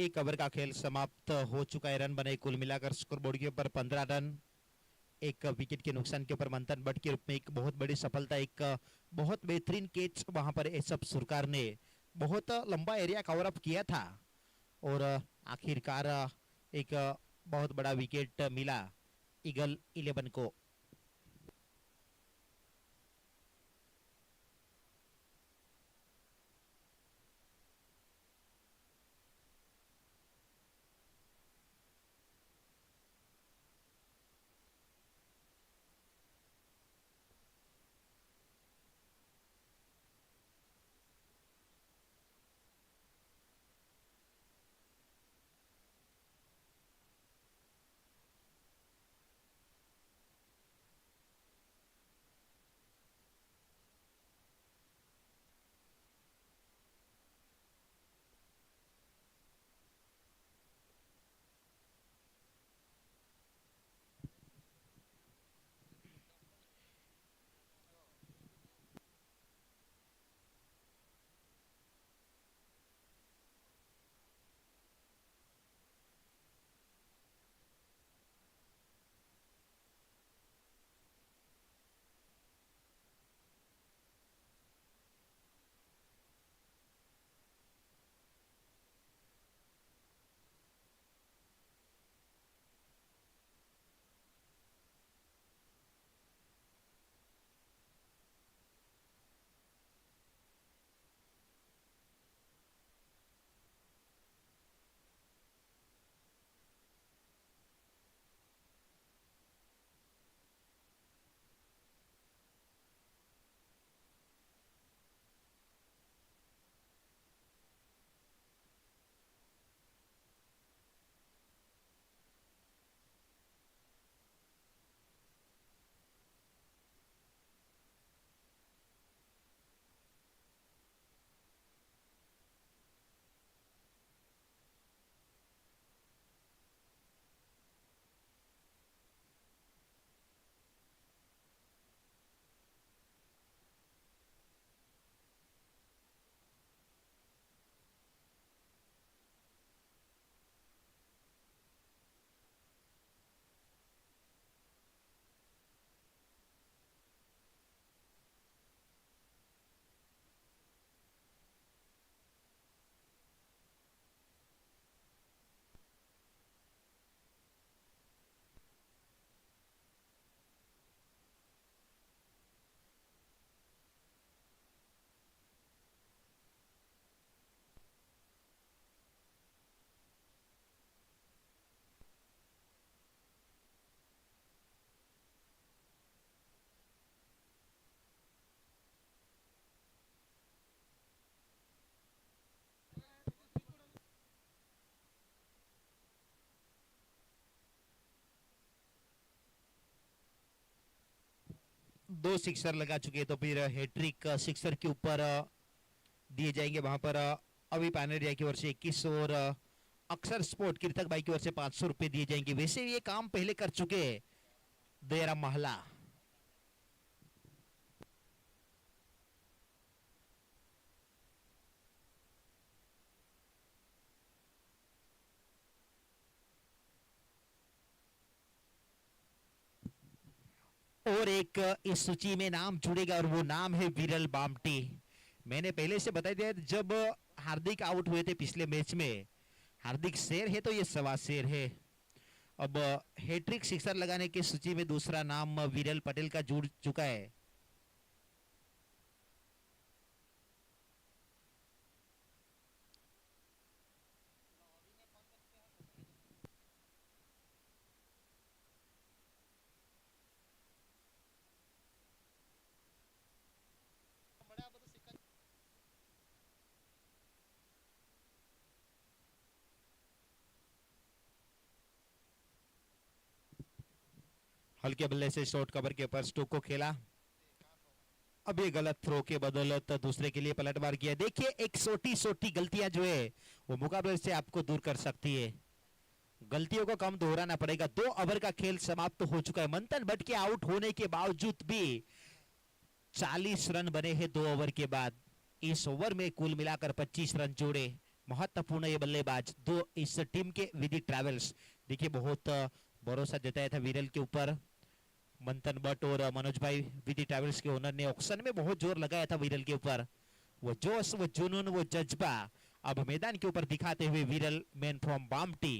एक ओवर का खेल समाप्त हो चुका है। रन बने कुल मिलाकर स्कोरबोर्ड के ऊपर 15 रन। एक विकेट के नुकसान के ऊपर मंथन भट्ट के रूप में एक बहुत बड़ी सफलता, एक बहुत बेहतरीन कैच वहां पर एसएफ सुरकार ने बहुत लंबा एरिया कवर अप किया था और आखिरकार एक बहुत बड़ा विकेट मिला ईगल 11 को। दो सिक्सर लगा चुके हैं तो फिर हैट्रिक सिक्सर के ऊपर दिए जाएंगे वहां पर अभी पैनेरिया की ओर से 21 और अक्सर स्पोर्ट कीर्तक भाई की ओर से 500 रुपए दिए जाएंगे। वैसे ये काम पहले कर चुके दयाराम महला। और एक इस सूची में नाम जुड़ेगा और वो नाम है विरल बामटी। मैंने पहले से बता दिया जब हार्दिक आउट हुए थे पिछले मैच में, हार्दिक शेर है तो ये सवा शेर है। अब हैट्रिक सिक्सर लगाने की सूची में दूसरा नाम विरल पटेल का जुड़ चुका है। हल्के बल्ले से शॉर्ट कवर के ऊपर स्टोक को खेला। अब ये गलत थ्रो के बदौलत दूसरे के लिए पलटवार किया। देखिए एक छोटी छोटी गलतियां जो है वो मुकाबले से आपको दूर कर सकती है। गलतियों को कम दोहराना पड़ेगा। 2 ओवर का खेल समाप्त हो चुका है। मंथन भट्ट के आउट होने के बावजूद भी 40 रन बने हैं 2 ओवर के बाद। इस ओवर में कुल मिलाकर 25 रन जोड़े महत्वपूर्ण ये बल्लेबाज दो इस टीम के विधि ट्रैवल्स। देखिए बहुत भरोसा जताया था विरल के ऊपर मंथन भट्ट और मनोज भाई विधि ट्रैवल्स के ओनर ने ऑक्शन में बहुत जोर लगाया था विरल के ऊपर। वो जोश, वो जुनून, वो जज्बा अब मैदान के ऊपर दिखाते हुए विरल मैन फ्रॉम बामटी।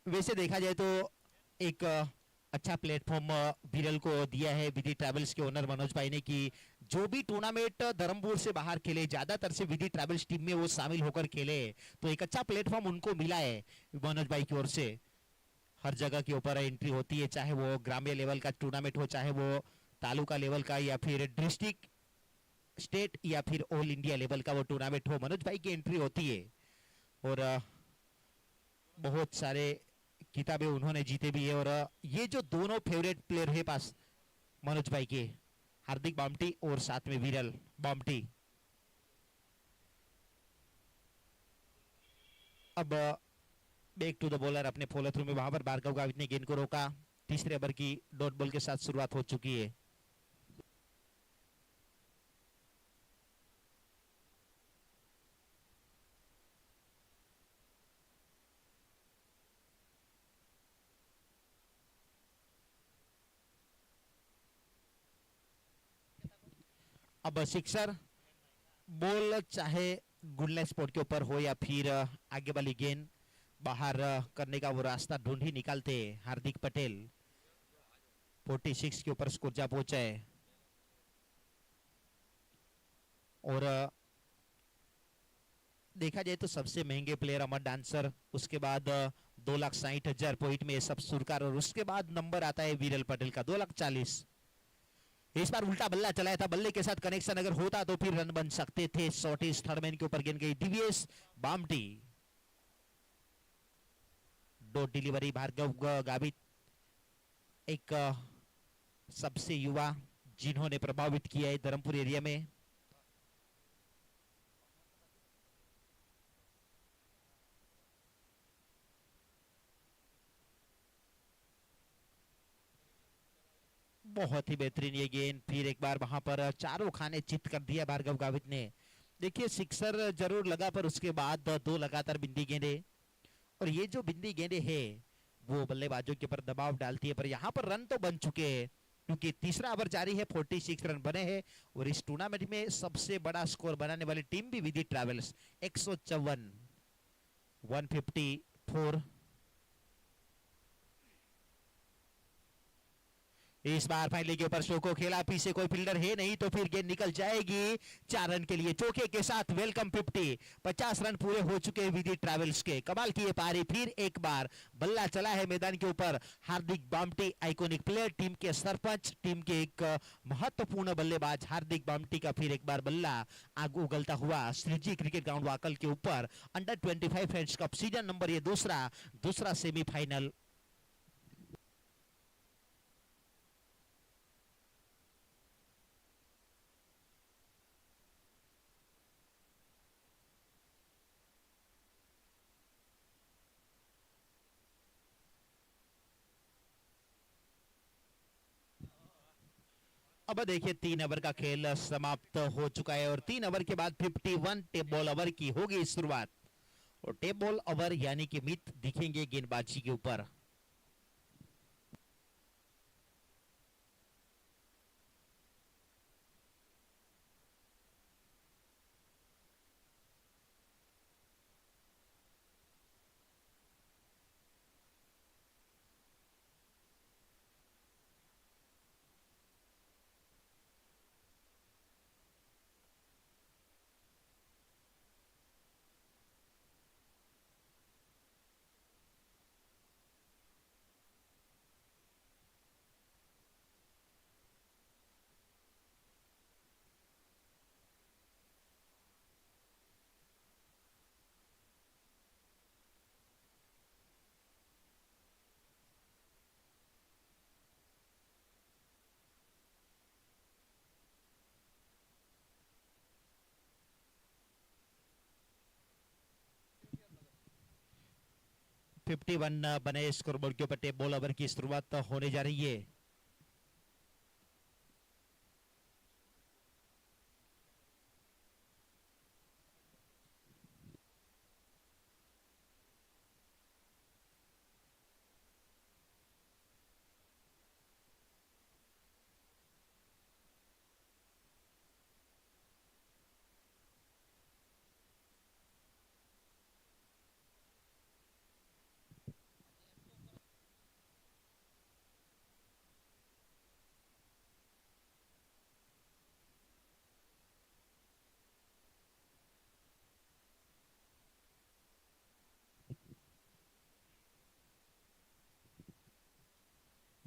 वैसे देखा जाए तो एक अच्छा प्लेटफॉर्म विरल को दिया है विधि ट्रैवल्स के ओनर मनोज भाई ने कि जो भी टूर्नामेंट धर्मपुर से बाहर खेले, ज्यादातर से विधि ट्रैवल्स टीम में वो शामिल होकर खेले, तो एक अच्छा प्लेटफॉर्म उनको मिला है मनोज भाई की ओर से। हर जगह के ऊपर एंट्री होती है, चाहे वो ग्रामीण लेवल का टूर्नामेंट हो, चाहे वो तालुका लेवल का या फिर डिस्ट्रिक्ट, स्टेट या फिर ऑल इंडिया लेवल का वो टूर्नामेंट हो, मनोज भाई की एंट्री होती है। और बहुत सारे किताबें उन्होंने जीते भी है। और ये जो दोनों फेवरेट प्लेयर है पास मनोज भाई के, हार्दिक बामटी और साथ में विरल बामटी। अब बैक टू द बॉलर अपने फॉलो थ्रू में, वहां पर भार्गव गावित ने गेंद को रोका। तीसरे ओवर की डॉट बॉल के साथ शुरुआत हो चुकी है। अब सिक्सर बॉल चाहे गुडलाइन स्पॉट के ऊपर हो या फिर आगे वाली गेंद बाहर करने का वो रास्ता ढूंढ ही निकालते हार्दिक पटेल। 46 के ऊपर स्कोर जा पहुंचा है। और देखा जाए तो सबसे महंगे प्लेयर अमर डांसर, उसके बाद 2,60,000 पॉइंट में सब सुरकार, और उसके बाद नंबर आता है विरल पटेल का 2,40,000। इस बार उल्टा बल्ला चलाया था, बल्ले के साथ कनेक्शन अगर होता तो फिर रन बन सकते थे। शॉर्टेज थर्ड मैन के ऊपर गेंद गई, डीवीएस बामटी। डॉट डिलीवरी भार्गव गावित, एक सबसे युवा जिन्होंने प्रभावित किया है धर्मपुर एरिया में। बहुत ही बेहतरीन ये गेंद, फिर एक बार वहां पर चारों खाने चित कर दिया भार्गव गावित ने। देखिए सिक्सर जरूर लगा, पर उसके बाद दो लगातार बिंदी गेंदे, और ये जो बिंदी गेंदे है वो बल्लेबाजों के ऊपर दबाव डालती है। पर यहाँ पर रन तो बन चुके हैं, क्योंकि तीसरा ओवर जारी है, 46 रन बने हैं। और इस टूर्नामेंट में सबसे बड़ा स्कोर बनाने वाली टीम भी विधि ट्रैवल्स, 154, 154। इस बार फाइनली के ऊपर शो को खेला, पीछे कोई फील्डर है नहीं, तो फिर गेंद निकल जाएगी 4 रन के लिए। चौके के साथ वेलकम 50, 50 रन पूरे हो चुके हैं विधि ट्रैवल्स के। कमाल की ये पारी, फिर एक बार बल्ला चला है मैदान के ऊपर हार्दिक बामटी, आइकॉनिक प्लेयर, टीम के सरपंच, टीम के एक महत्वपूर्ण बल्लेबाज हार्दिक बामटी का फिर एक बार बल्ला आग उगलता हुआ श्रीजी क्रिकेट ग्राउंड वाकल के ऊपर। Under 25 friends cup season number ये दूसरा सेमीफाइनल। अब देखिए 3 ओवर का खेल समाप्त हो चुका है, और 3 ओवर के बाद 51 टेप बॉल ओवर की होगी शुरुआत। और टेप बॉल ओवर यानी कि मित दिखेंगे गेंदबाजी के ऊपर। फिफ्टी वन बने स्कोरबोर्ड के ऊपर टेप बॉल ओवर की शुरुआत होने जा रही है।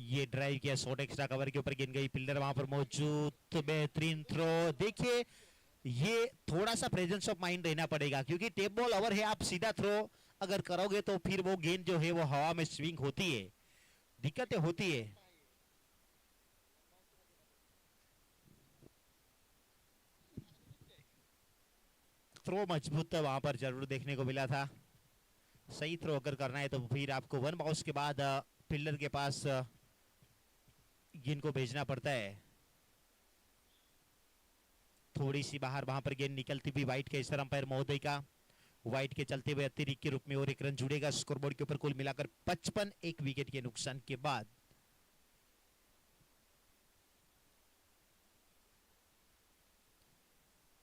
ये ड्राइव किया, शॉट एक्स्ट्रा कवर के ऊपर गिन गई, फील्डर वहां पर मौजूद, बेहतरीन थ्रो। देखिए ये थोड़ा सा प्रेजेंस ऑफ माइंड रहना पड़ेगा, क्योंकि टेप बॉल ओवर है, आप सीधा थ्रो अगर करोगे तो फिर वो गेंद जो है वो हवा में स्विंग होती है, दिक्कतें होती है। थ्रो मजबूत वहां पर जरूर देखने को मिला था। सही थ्रो अगर करना है तो फिर आपको वन बाउंस के बाद फील्डर के पास गेंद को भेजना पड़ता है। थोड़ी सी बाहर वहां पर गेंद निकलती हुई वाइट के इशारा अंपायर महोदय का, वाइट के चलते हुए अतिरिक्त के रूप में और एक रन जुड़ेगा स्कोरबोर्ड के ऊपर, कुल मिलाकर 55, एक विकेट के नुकसान के बाद।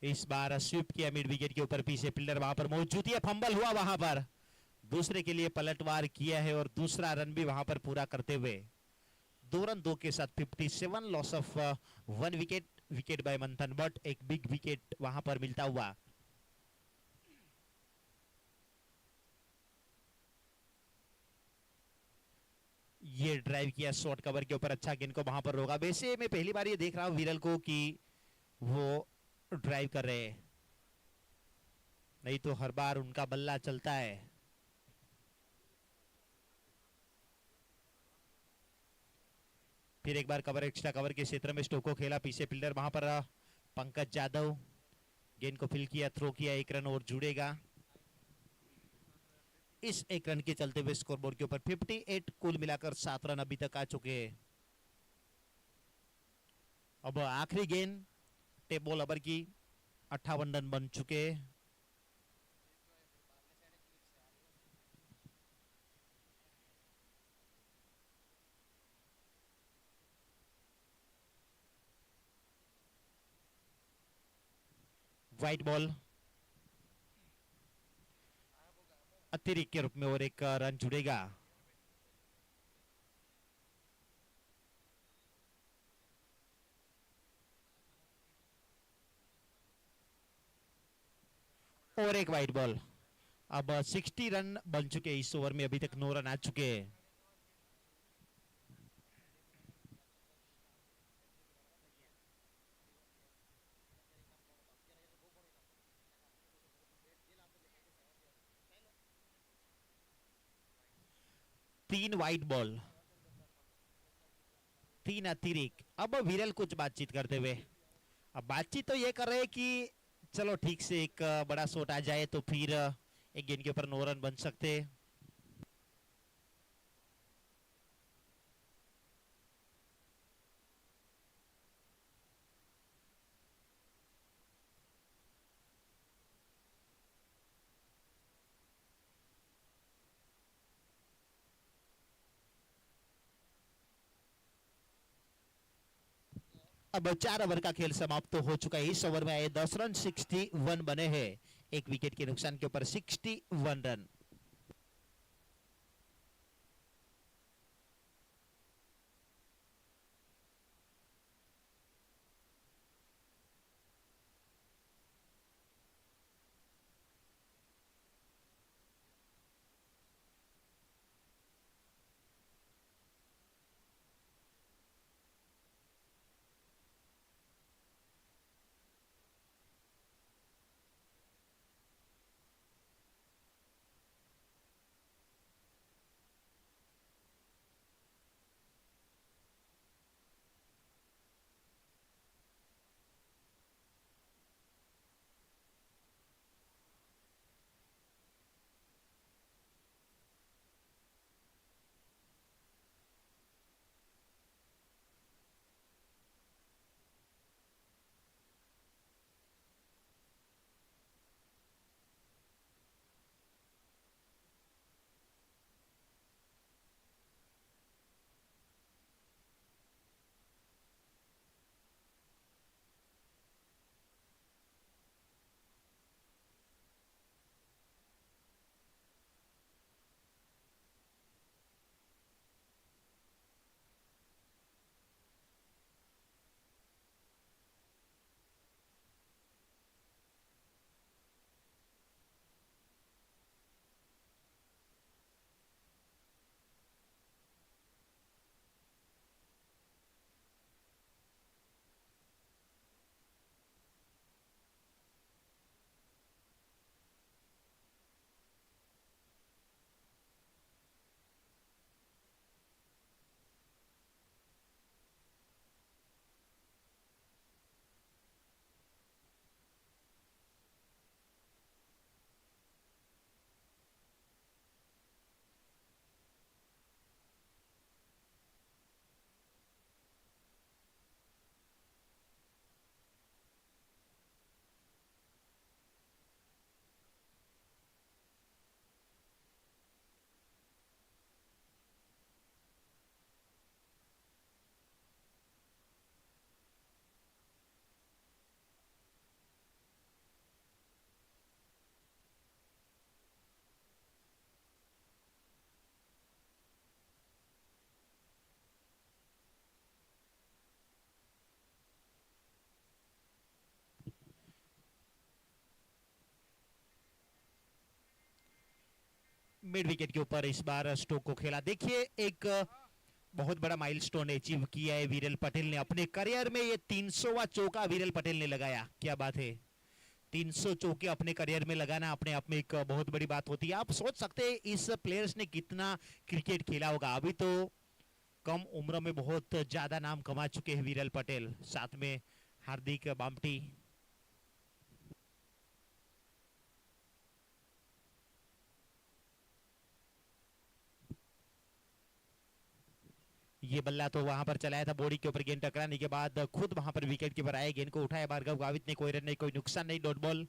इस बार स्वीप किया मिड विकेट के ऊपर, पीछे फील्डर वहां पर मौजूद है, फंबल हुआ वहां पर, दूसरे के लिए पलटवार किया है और दूसरा रन भी वहां पर पूरा करते हुए 2 रन 2 के साथ 57, loss of 1 wicket, wicket bye मंथन बट, एक बिग विकेट वहां पर मिलता हुआ। ये ड्राइव किया शॉर्ट कवर के ऊपर, अच्छा गेंद को वहां पर रोका। वैसे मैं पहली बार ये देख रहा हूं विरल को कि वो ड्राइव कर रहे हैं, नहीं तो हर बार उनका बल्ला चलता है। फिर एक बार कवर, एक्स्ट्रा कवर के क्षेत्र में स्टोको खेला, पीछे फील्डर वहां पर पंकज यादव, गेंद को फिल किया, थ्रो किया, एक रन और जुड़ेगा। इस एक रन के चलते हुए स्कोरबोर्ड के ऊपर 58, कुल मिलाकर 7 रन अभी तक आ चुके हैं। अब आखिरी गेंद टेप बॉल ओवर की, 58 रन बन चुके। व्हाइट बॉल अतिरिक्त के रूप में और एक रन जुड़ेगा। और एक व्हाइट बॉल। अब 60 रन बन चुके इस ओवर में, अभी तक 9 रन आ चुके हैं। तीन व्हाइट बॉल, 3 अतिरिक्त। अब विरल कुछ बातचीत करते हुए, अब बातचीत तो ये कर रहे हैं कि चलो ठीक से एक बड़ा शॉट आ जाए तो फिर एक गेंद के ऊपर 9 रन बन सकते। अब 4 ओवर का खेल समाप्त हो चुका है। इस ओवर में आए 10 रन, 61 बने हैं, एक विकेट के नुकसान के ऊपर 61 रन। मिड विकेट के ऊपर इस बार स्टोक को खेला। देखिए एक बहुत बड़ा माइलस्टोन अचीव किया है वीरेल पटेल ने अपने करियर में। ये 300वां चौका वीरेल पटेल ने लगाया, क्या बात है। 300 चौके अपने करियर में लगाना अपने आप में एक बहुत बड़ी बात होती है। आप सोच सकते हैं इस प्लेयर्स ने कितना क्रिकेट खेला होगा। अभी तो कम उम्र में बहुत ज्यादा नाम कमा चुके हैं वीरेल पटेल, साथ में हार्दिक बामटी। ये बल्ला तो वहां पर चलाया था बॉडी के ऊपर, गेंद टकराने के बाद खुद वहां पर विकेट कीपर आए, गेंद को उठाया भार्गव गावित ने। कोई रन नहीं, कोई नुकसान नहीं, डॉट बॉल।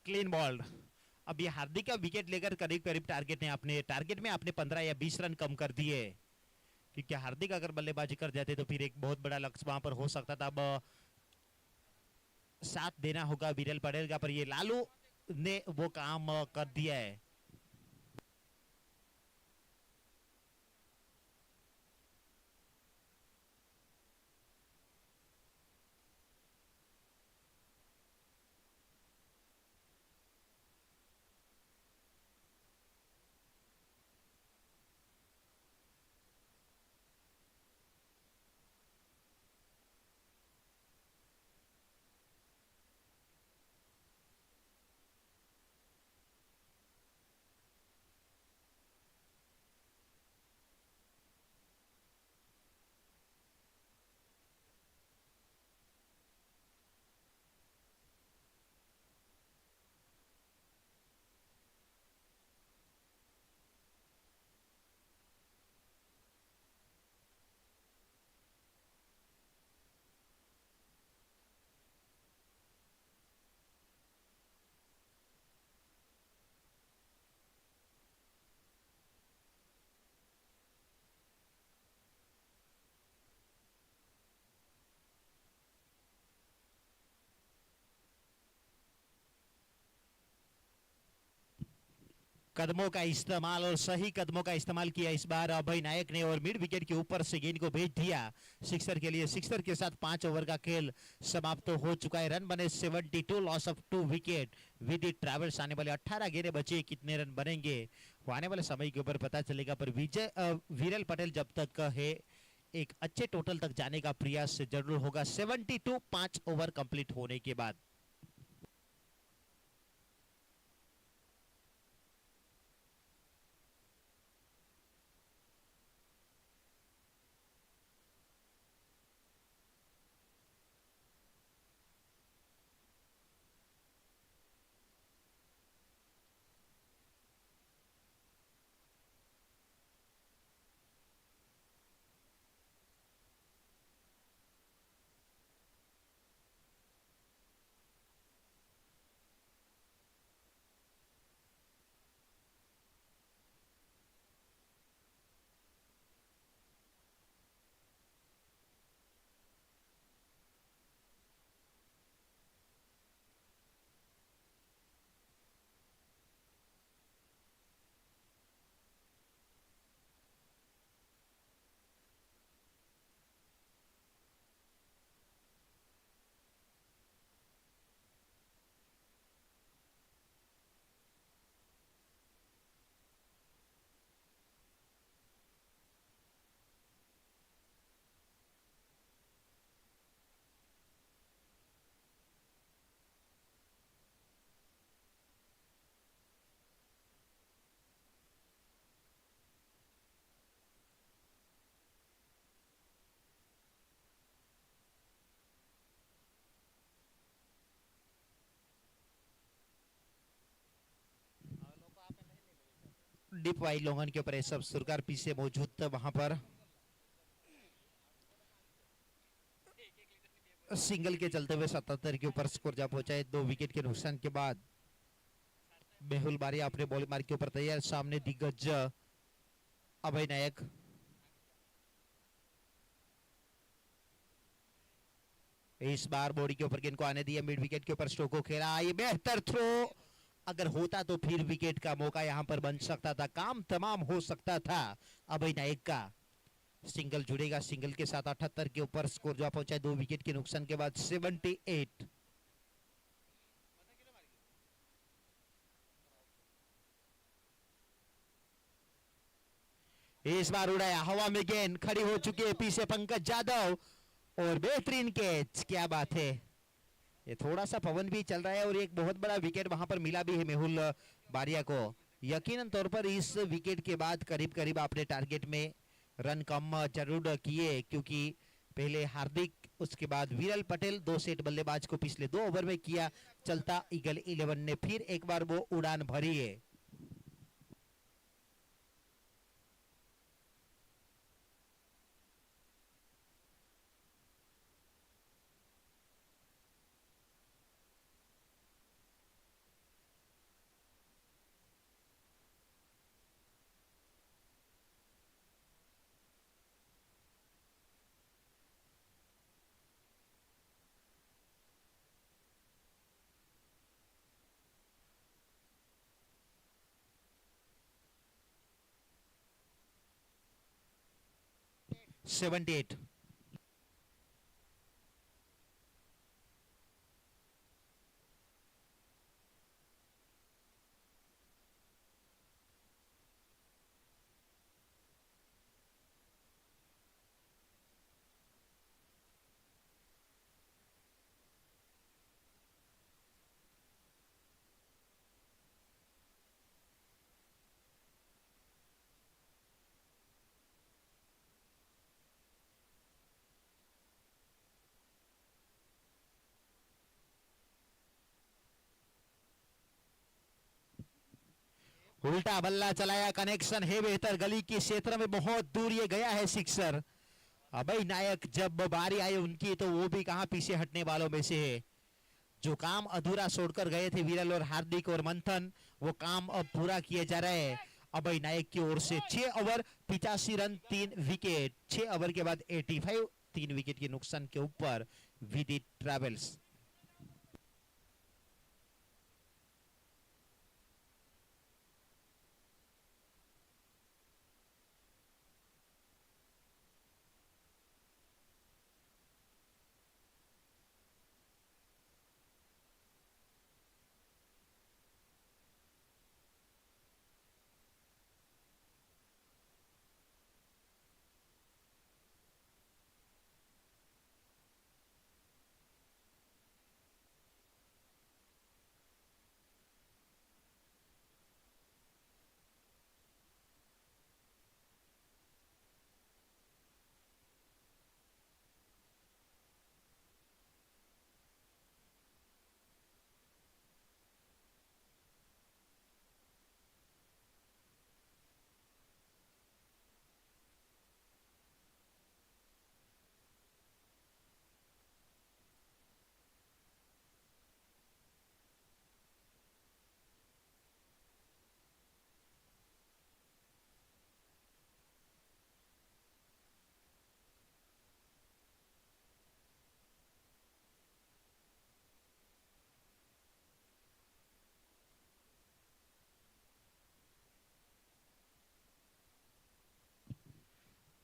Clean bold. अब ये हार्दिक का विकेट लेकर करीब करीब टारगेट ने अपने टारगेट में आपने 15 या 20 रन कम कर दिए, क्योंकि हार्दिक अगर बल्लेबाजी कर जाते तो फिर एक बहुत बड़ा लक्ष्य वहां पर हो सकता था। अब साथ देना होगा वीरेल पटेल का, पर ये लालू ने वो काम कर दिया है। कदमों का इस्तेमाल और सही कदमों का इस्तेमाल किया इस बार अभय नायक ने, और मिड विकेट के ऊपर से गेंद को भेज दिया सिक्सर के लिए। सिक्सर के साथ 5 ओवर का खेल समाप्त तो हो चुका है। रन बने 72, loss of 2 wicket. With travels आने वाले 18 गेंदें बचे, कितने रन बनेंगे वो आने वाले समय के ऊपर पता चलेगा। पर विजय वीरेल पटेल जब तक है एक अच्छे टोटल तक जाने का प्रयास जरूर होगा। 72 5 ओवर कंप्लीट होने के बाद। डीप वाइड लोगन के ऊपर सब सुरकार पीछे मौजूद था वहां पर। सिंगल के चलते हुए 77 के ऊपर स्कोर जा पहुंचा है 2 विकेट के नुकसान के बाद। मेहुल बारिया अपने बॉलिंग मार्क के ऊपर तैयार, सामने दिग्गज अभय नायक। इस बार बॉडी के ऊपर गेंद को आने दिया, मिड विकेट के ऊपर स्ट्रोक को खेला, ये बेहतर थ्रो अगर होता तो फिर विकेट का मौका यहां पर बन सकता था, काम तमाम हो सकता था। अभय नायक का सिंगल जुड़ेगा, सिंगल के साथ 78 के ऊपर स्कोर जो पहुंचा 2 विकेट के नुकसान के बाद 78। इस बार उड़ाया हवा में गेंद, खड़ी हो चुके हैं पीछे पंकज यादव और बेहतरीन कैच, क्या बात है। ये थोड़ा सा पवन भी चल रहा है और एक बहुत बड़ा विकेट वहां पर मिला भी है मेहुल बारिया को। यकीनन तौर पर इस विकेट के बाद करीब करीब आपने टारगेट में रन कम जरूर किए, क्योंकि पहले हार्दिक उसके बाद विरल पटेल 2 सेट बल्लेबाज को पिछले 2 ओवर में किया। चलता ईगल 11 ने फिर एक बार वो उड़ान भरी है। Seventy eight. उल्टा बल्ला चलाया, कनेक्शन है बेहतर, गली के क्षेत्र में बहुत दूर ये गया है सिक्सर। अभय नायक जब बारी आई उनकी तो वो भी कहां पीछे हटने वालों में से है। जो काम अधूरा छोड़कर गए थे विरल और हार्दिक और मंथन, वो काम अब पूरा किए जा रहे हैं अभय नायक की ओर से। 6 ओवर 85 रन 3 विकेट, 6 ओवर के बाद 85, 3 विकेट के नुकसान के ऊपर विदित ट्रेवल्स।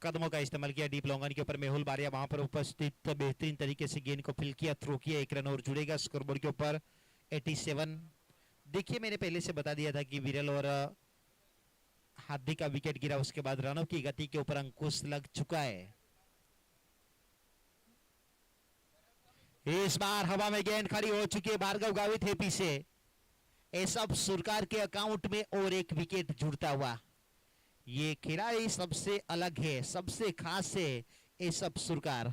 कदमों का इस्तेमाल किया डीप लॉन्गन के ऊपर, मेहुल बारिया वहां पर उपस्थित बेहतरीन तरीके से गेंद को फिल किया, थ्रो किया, 1 रन और जुड़ेगा स्कोरबोर्ड के ऊपर 87। देखिए मैंने पहले से बता दिया था कि विरल और हार्दिक का विकेट गिरा, उसके बाद रनों की गति के ऊपर अंकुश लग चुका है। इस बार हवा में गेंद खड़ी हो चुकी है, भार्गव गावित है पीछे। ये सब सुरकार के अकाउंट में और एक विकेट जुड़ता हुआ। ये खिलाड़ी सबसे अलग है, सबसे खास है ये सब सुरकार।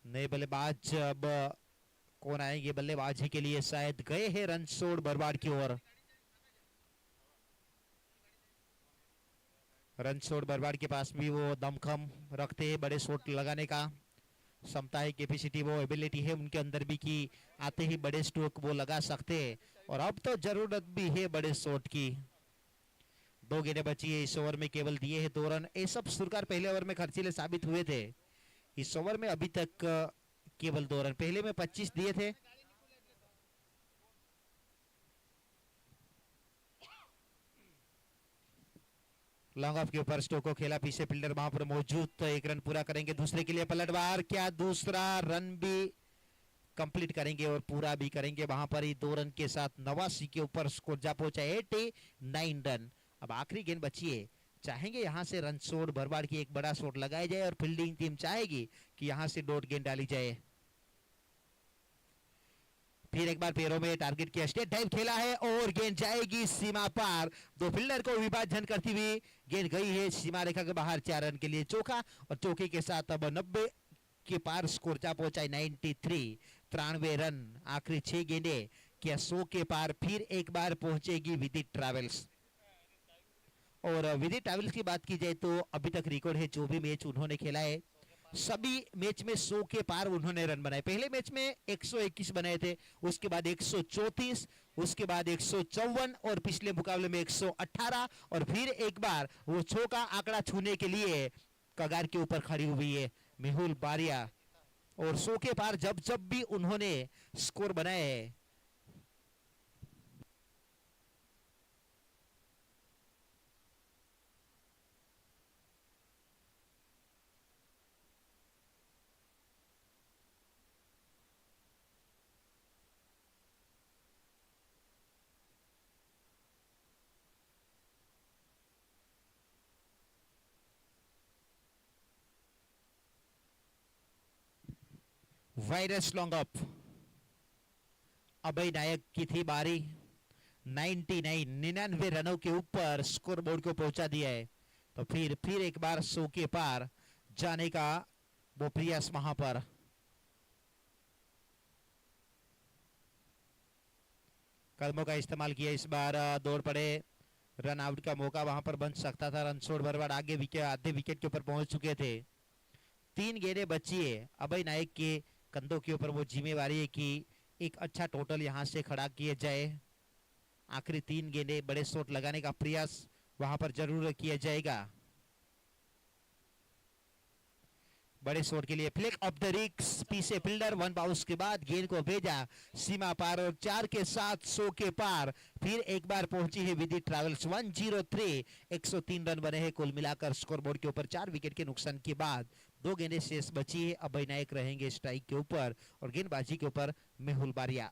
नए बल्लेबाज अब कौन आएंगे बल्लेबाजी के लिए, शायद गए हैं रणछोड़ बरवाड़ की ओर। रणछोड़ बरवाड़ के पास भी वो दमखम रखते हैं, बड़े शॉट लगाने का क्षमता है, कैपेसिटी, वो एबिलिटी है उनके अंदर भी कि आते ही बड़े स्ट्रोक वो लगा सकते हैं, और अब तो जरूरत भी है बड़े शॉट की। दो गेंदें बची है इस ओवर में, केवल दिए हैं 2 रन। ये सब सुरकार पहले ओवर में खर्चीले साबित हुए थे, इस ओवर में अभी तक केवल 2 रन। पहले में 25 दिए थे। लॉन्ग ऑफ के ऊपर स्टोको खेला, पीछे फील्डर वहां पर मौजूद, तो 1 रन पूरा करेंगे। दूसरे के लिए पलटवार, क्या दूसरा रन भी कंप्लीट करेंगे और पूरा भी करेंगे वहां पर ही 2 रन के साथ। 89 के ऊपर स्कोर जा पहुंचा 89 रन। अब आखिरी गेंद बची है, चाहेंगे यहां से रन शॉट भरवाड़ की एक बड़ा शॉट लगाया जाए और फील्डिंग टीम चाहेगी कि यहां से डॉट गेंद डाली जाए। फिर एक बार पैरों में टारगेट किया, स्टेट ड्राइव खेला है और गेंद जाएगी सीमा पार। दो फील्डर को विभाजन करती हुई गेंद गई है सीमा रेखा के बाहर। 4 रन के लिए चौका, और चौके के साथ अब 90 के पार स्कोर जा पहुंचा 93 रन। आखिरी 6 गेंदे, क्या 100 के पार फिर एक बार पहुंचेगी विदित ट्रैवल्स। और विदित ट्रैवल्स की बात की जाए तो अभी तक रिकॉर्ड है, जो भी मैच उन्होंने खेला है सभी मैच में 100 के पार उन्होंने रन बनाए। पहले मैच में 121 बनाए थे, उसके बाद 134, उसके बाद 154 और पिछले मुकाबले में 118, और फिर एक बार वो 100 का आंकड़ा छूने के लिए कगार के ऊपर खड़ी हुई है मेहुल बारिया। और 100 के पार जब जब भी उन्होंने स्कोर बनाए हैं। वायरस लॉन्ग अप, अभय नायक की थी बारी। 99 रनों के ऊपर स्कोर बोर्ड को पहुंचा दिया है, तो फिर एक बार 100 के पार जाने का वो प्रयास वहां पर। कदमों का इस्तेमाल किया इस बार, दौड़ पड़े, रन आउट का मौका वहां पर बन सकता था। रन छोड़ भरवाड़ आगे विकेट, आधे विकेट के ऊपर पहुंच चुके थे। 3 गेंदें बची है, अभय नायक के कंधों के ऊपर वो जिम्मेवारी है कि एक अच्छा टोटल यहां से खड़ा किया जाए। आखिरी 3 गेंदें, बड़े शॉट लगाने का प्रयास वहां पर जरूर किया जाएगा। बड़े शॉट के लिए फ्लिक ऑफ द रिक्स, पीछे फील्डर, 1 बाउंस के बाद गेंद को भेजा सीमा पार, और 4 के साथ 100 के पार फिर एक बार पहुंची है विदित ट्रैवल्स। 103 103 रन बने हैं कुल मिलाकर स्कोरबोर्ड के ऊपर। 4 विकेट के नुकसान के बाद 2 गेंदें शेष बची है। अभय नायक रहेंगे स्ट्राइक के ऊपर और गेंदबाजी के ऊपर मेहुल बारिया।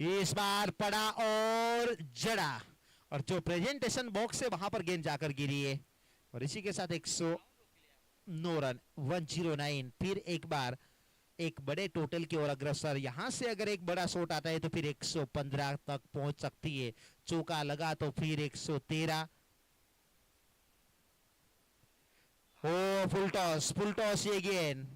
इस बार पड़ा और जड़ा, और जो प्रेजेंटेशन बॉक्स है वहां पर गेंद जाकर गिरी है, और इसी के साथ 109 रन, 109। फिर एक बार एक बड़े टोटल की ओर अग्रसर। यहां से अगर एक बड़ा शॉट आता है तो फिर 115 तक पहुंच सकती है। चौका लगा तो फिर 113। ओ फुल टॉस ये गेंद,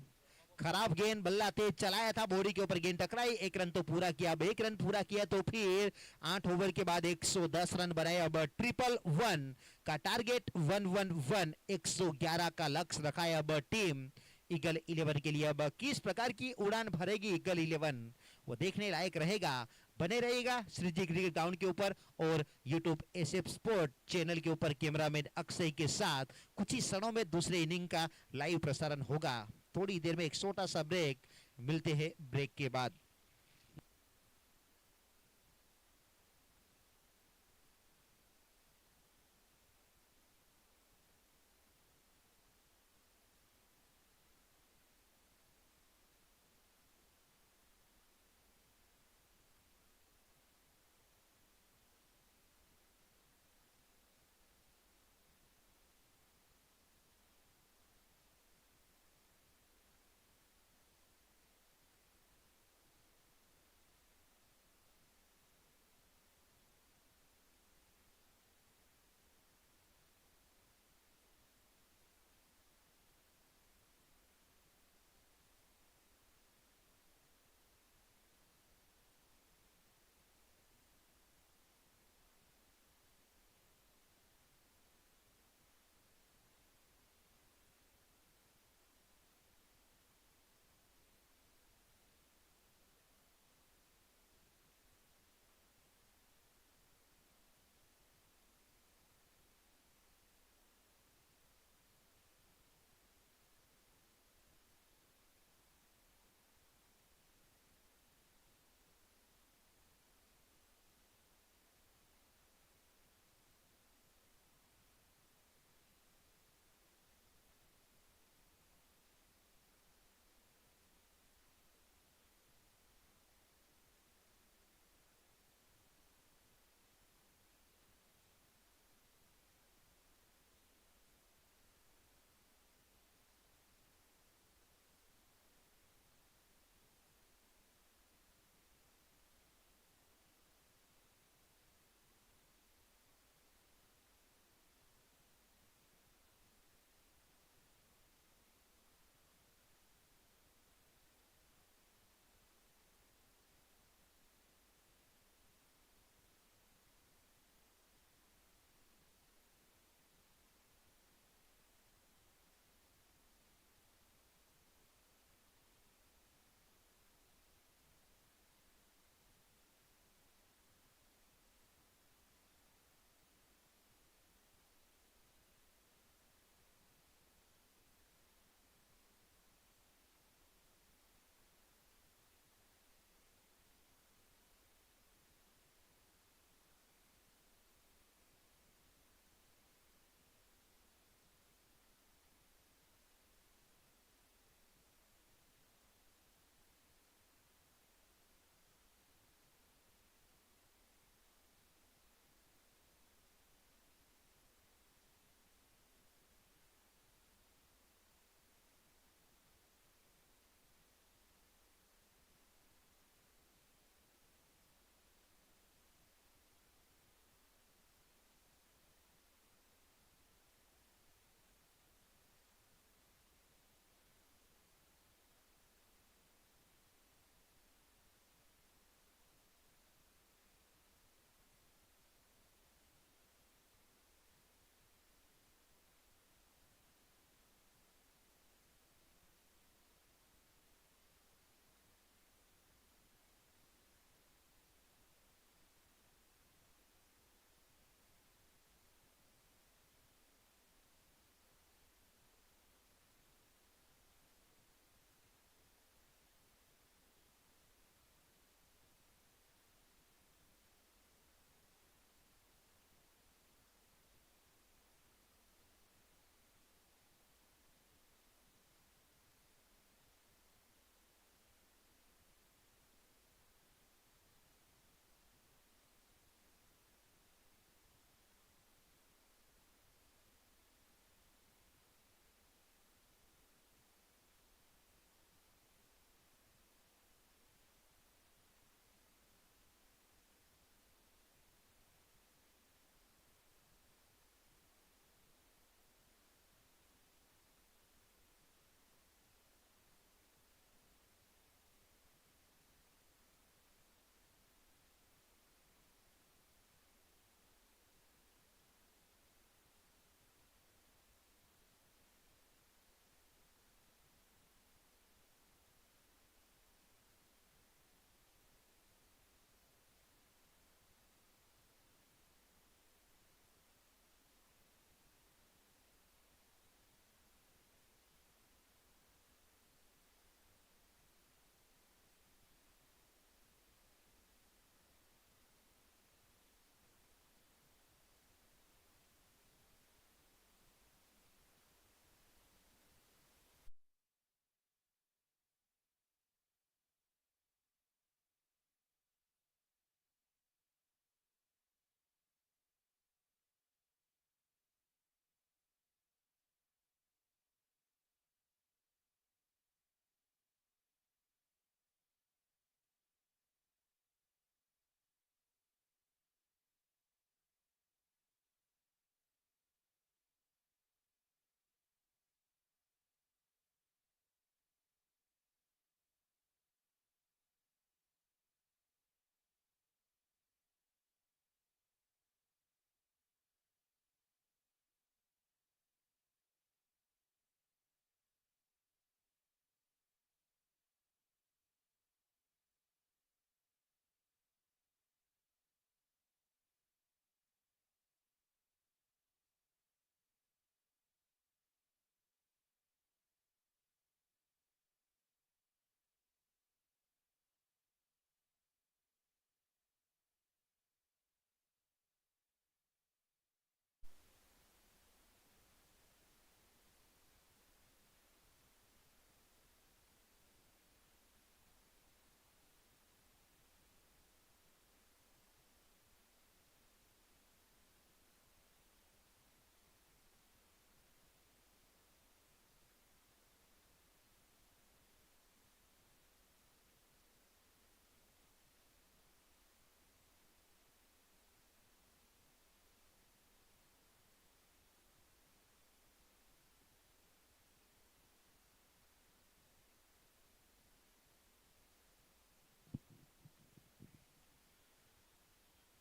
खराब गेंद, बल्ला तेज चलाया था, बोरी के ऊपर गेंद टकराई। 1 रन तो पूरा किया। अब 1 रन पूरा किया तो फिर 8 ओवर के बाद 110 रन बनाए। अब 111 का टारगेट, 111 111 का लक्ष्य रखा है अब टीम ईगल 11 के लिए। अब किस प्रकार की उड़ान भरेगी ईगल 11, वो देखने लायक रहेगा। बने रहेगा श्रीजी क्रिकेट ग्राउंड के ऊपर और यूट्यूब एसएफ स्पोर्ट चैनल के ऊपर कैमरामैन अक्षय के साथ। कुछ ही क्षणों में दूसरे इनिंग का लाइव प्रसारण होगा। थोड़ी देर में एक छोटा सा ब्रेक, मिलते हैं ब्रेक के बाद।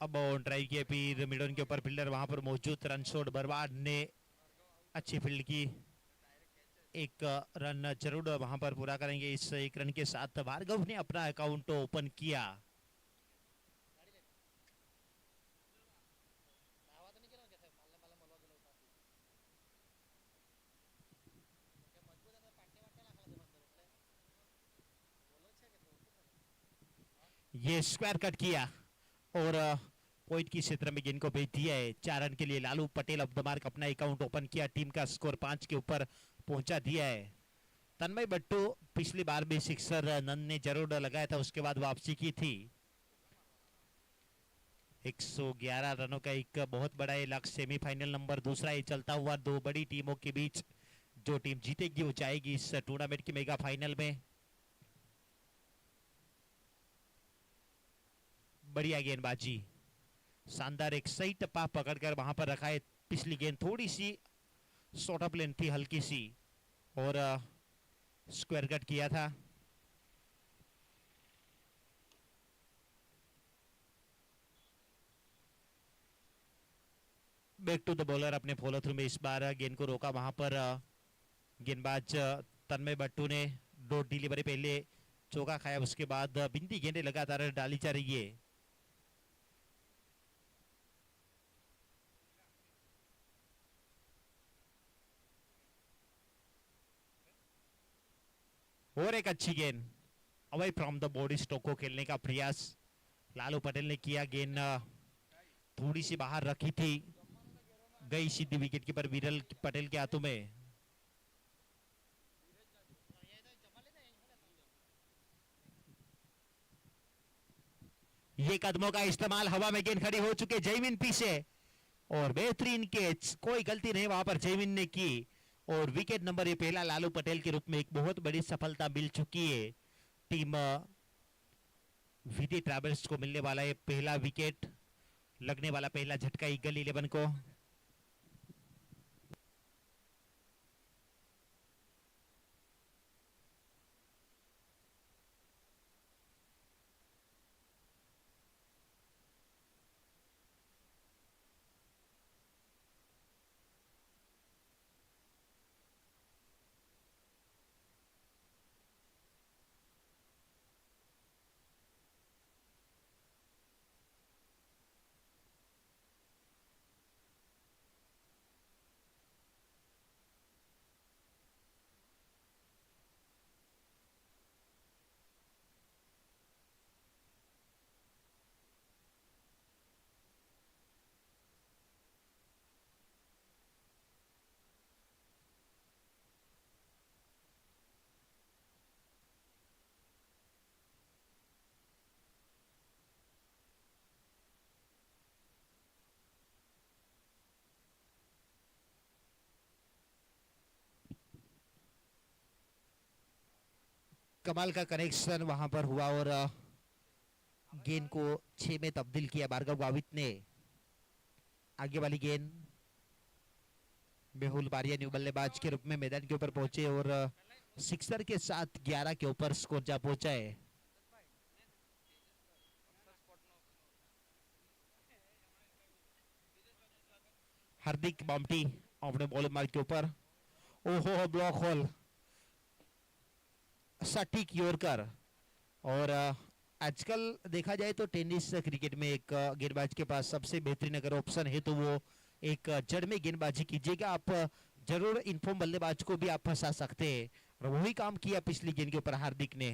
अब ऑन ड्राइव किया फिर मिडन के ऊपर फील्डर वहां पर मौजूद, रन शॉट बर्बाद ने अच्छी फील्ड की, एक रन जरूर वहां पर पूरा करेंगे। इस एक रन के साथ भार्गव ने अपना अकाउंट ओपन किया। ये स्क्वायर कट किया और पॉइंट की क्षेत्र में गेंद को भेज दिया है। 4 रन के लिए Lalu Patel of the mark अपना अकाउंट ओपन किया, टीम का स्कोर 5 के ऊपर पहुंचा दिया है। तन्मय बट्टू पिछली बार भी सिक्सर नंद ने जरूर लगाया था, उसके बाद वापसी की थी। 111 रनों का एक बहुत बड़ा ये लक्ष्य, सेमीफाइनल नंबर दूसरा ये चलता हुआ दो बड़ी टीमों के बीच। जो टीम जीतेगी वो जाएगी इस टूर्नामेंट के मेगा फाइनल में। बढ़िया गेंदबाजी, शानदार, एक सही टप्पा पकड़कर वहां पर रखा है। पिछली गेंद थोड़ी सी शॉर्ट ऑफ लेंथ थी, हल्की सी, और स्क्वायर कट किया था। बैक टू द बॉलर अपने फॉलो थ्रू में, इस बार गेंद को रोका वहां पर गेंदबाज तन्मय बट्टू ने। डॉट डिलीवरी पहले चौका खाया, उसके बाद बिंदी गेंदें लगातार डाली जा रही है। और एक अच्छी गेंद away from the body stroke को खेलने का प्रयास लालू पटेल ने किया। गेंद थोड़ी सी बाहर रखी थी, गई सीधी विकेट कीपर विरल पटेल के हाथों में। ये कदमों का इस्तेमाल, हवा में गेंद खड़ी हो चुके, जयवीन पीछे और बेहतरीन कैच, कोई गलती नहीं वहां पर जयवीन ने की और विकेट नंबर ये पहला लालू पटेल के रूप में एक बहुत बड़ी सफलता मिल चुकी है। टीम विधि ट्रैवल्स को मिलने वाला है पहला विकेट, लगने वाला पहला झटका ईगल 11 को। कमाल का कनेक्शन वहां पर हुआ और गेंद को 6 में तब्दील किया भार्गव गावित ने। आगे वाली गेंद मेहुल बारिया न्यू बल्लेबाज के रूप में मैदान के ऊपर पहुंचे और सिक्सर के साथ 11 के ऊपर स्कोर जा पहुंचा है। हार्दिक बामटी अपने बॉल मार्क के ऊपर, ओहो ब्लॉक होल, सटीक यॉर्कर। और आजकल देखा जाए तो टेनिस क्रिकेट में एक गेंदबाज के पास सबसे बेहतरीन अगर ऑप्शन है तो वो एक जड़ में गेंदबाजी कीजिएगा, आप जरूर इनफॉर्म बल्लेबाज को भी आप फंसा सकते हैं और वही काम किया पिछली गेंद के ऊपर हार्दिक ने।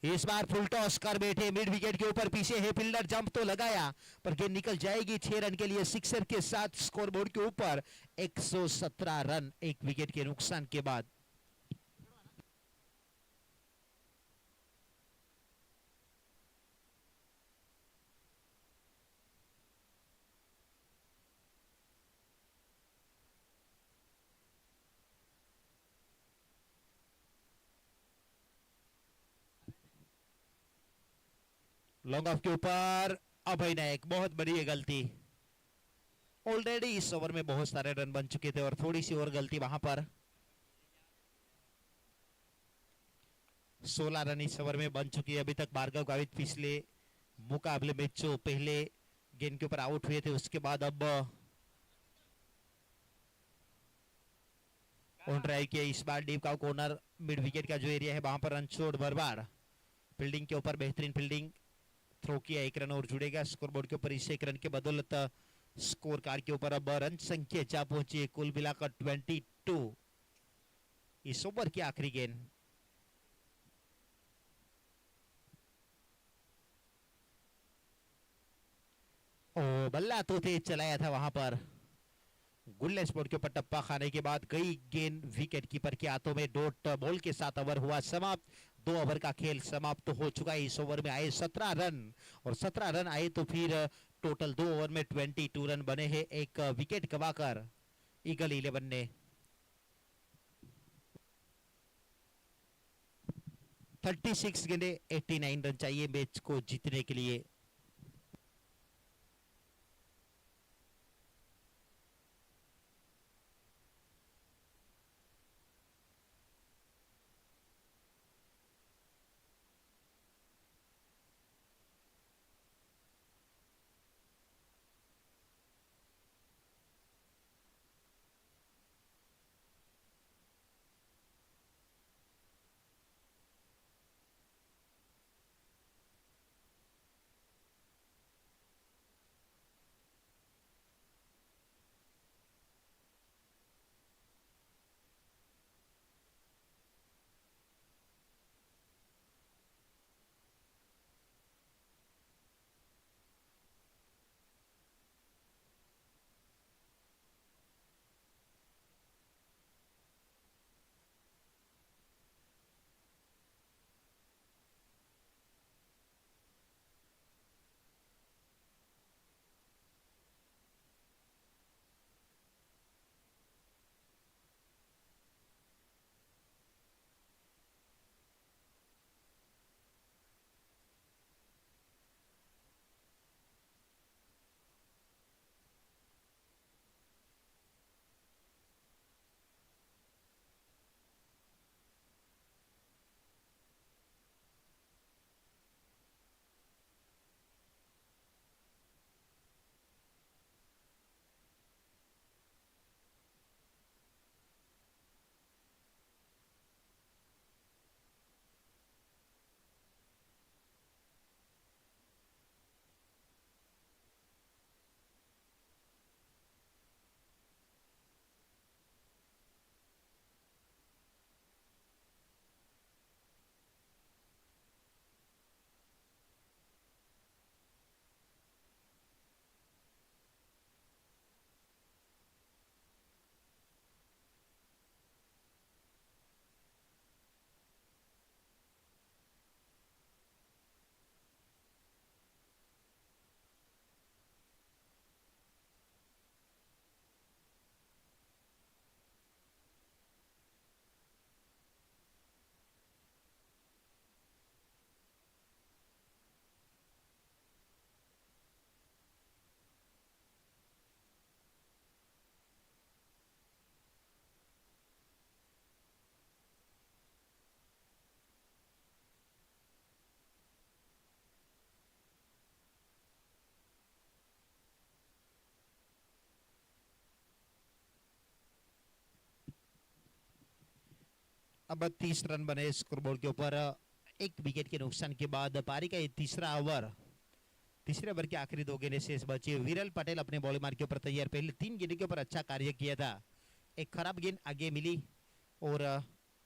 इस बार फुल टॉस कर बैठे मिड विकेट के ऊपर, पीछे है फील्डर, जंप तो लगाया पर गेंद निकल जाएगी। 6 रन के लिए सिक्सर के साथ स्कोरबोर्ड के ऊपर 117 रन एक विकेट के नुकसान के बाद। लॉन्ग ऑफ के ऊपर अभय नायक, बहुत बड़ी है गलती। ऑलरेडी इस ओवर में बहुत सारे रन बन चुके थे और थोड़ी सी और गलती वहां पर। 16 रन इस ओवर में बन चुकी है अभी तक भार्गव गावित पिछले मुकाबले में जो पहले गेंद के ऊपर आउट हुए थे उसके बाद अब ऑन ड्राइव किया। इस बार डीप का कॉर्नर मिड विकेट का जो एरिया है वहां पर रन छोड़ बर्बाद। फील्डिंग के ऊपर बेहतरीन फील्डिंग, थ्रो किया, 1 रन और जुड़ेगा स्कोरबोर्ड के ऊपर। इस 1 रन के बदौलत स्कोर कार्ड के ऊपर अब रन संख्या जा पहुंची है कुल मिलाकर 22। इस ओवर की आखिरी गेंद बल्ला तो तेज चलाया था वहां पर। गुल्ले स्पोर्ट के ऊपर टप्पा खाने के बाद कई गेंद विकेट कीपर के हाथों में डॉट बॉल के साथ ओवर हुआ समाप्त। 2 ओवर का खेल समाप्त हो चुका है। इस ओवर में आए 17 रन और 17 रन आए तो फिर टोटल 2 ओवर में 22 रन बने हैं, एक विकेट गवाकर ईगल 11 ने। 36 गेंदे 89 रन चाहिए मैच को जीतने के लिए। अब 30 रन बने स्कोरबोर्ड के ऊपर। 1 विकेट के नुकसान के बाद पारी का ये तीसरा ओवर, तीसरे ओवर के आखिरी 2 गेंदें शेष बची। विरल पटेल अपने बॉलिंग मार्ग के ऊपर तैयार। पहले 3 गेंदों के ऊपर अच्छा कार्य किया था, एक खराब गेंद आगे मिली और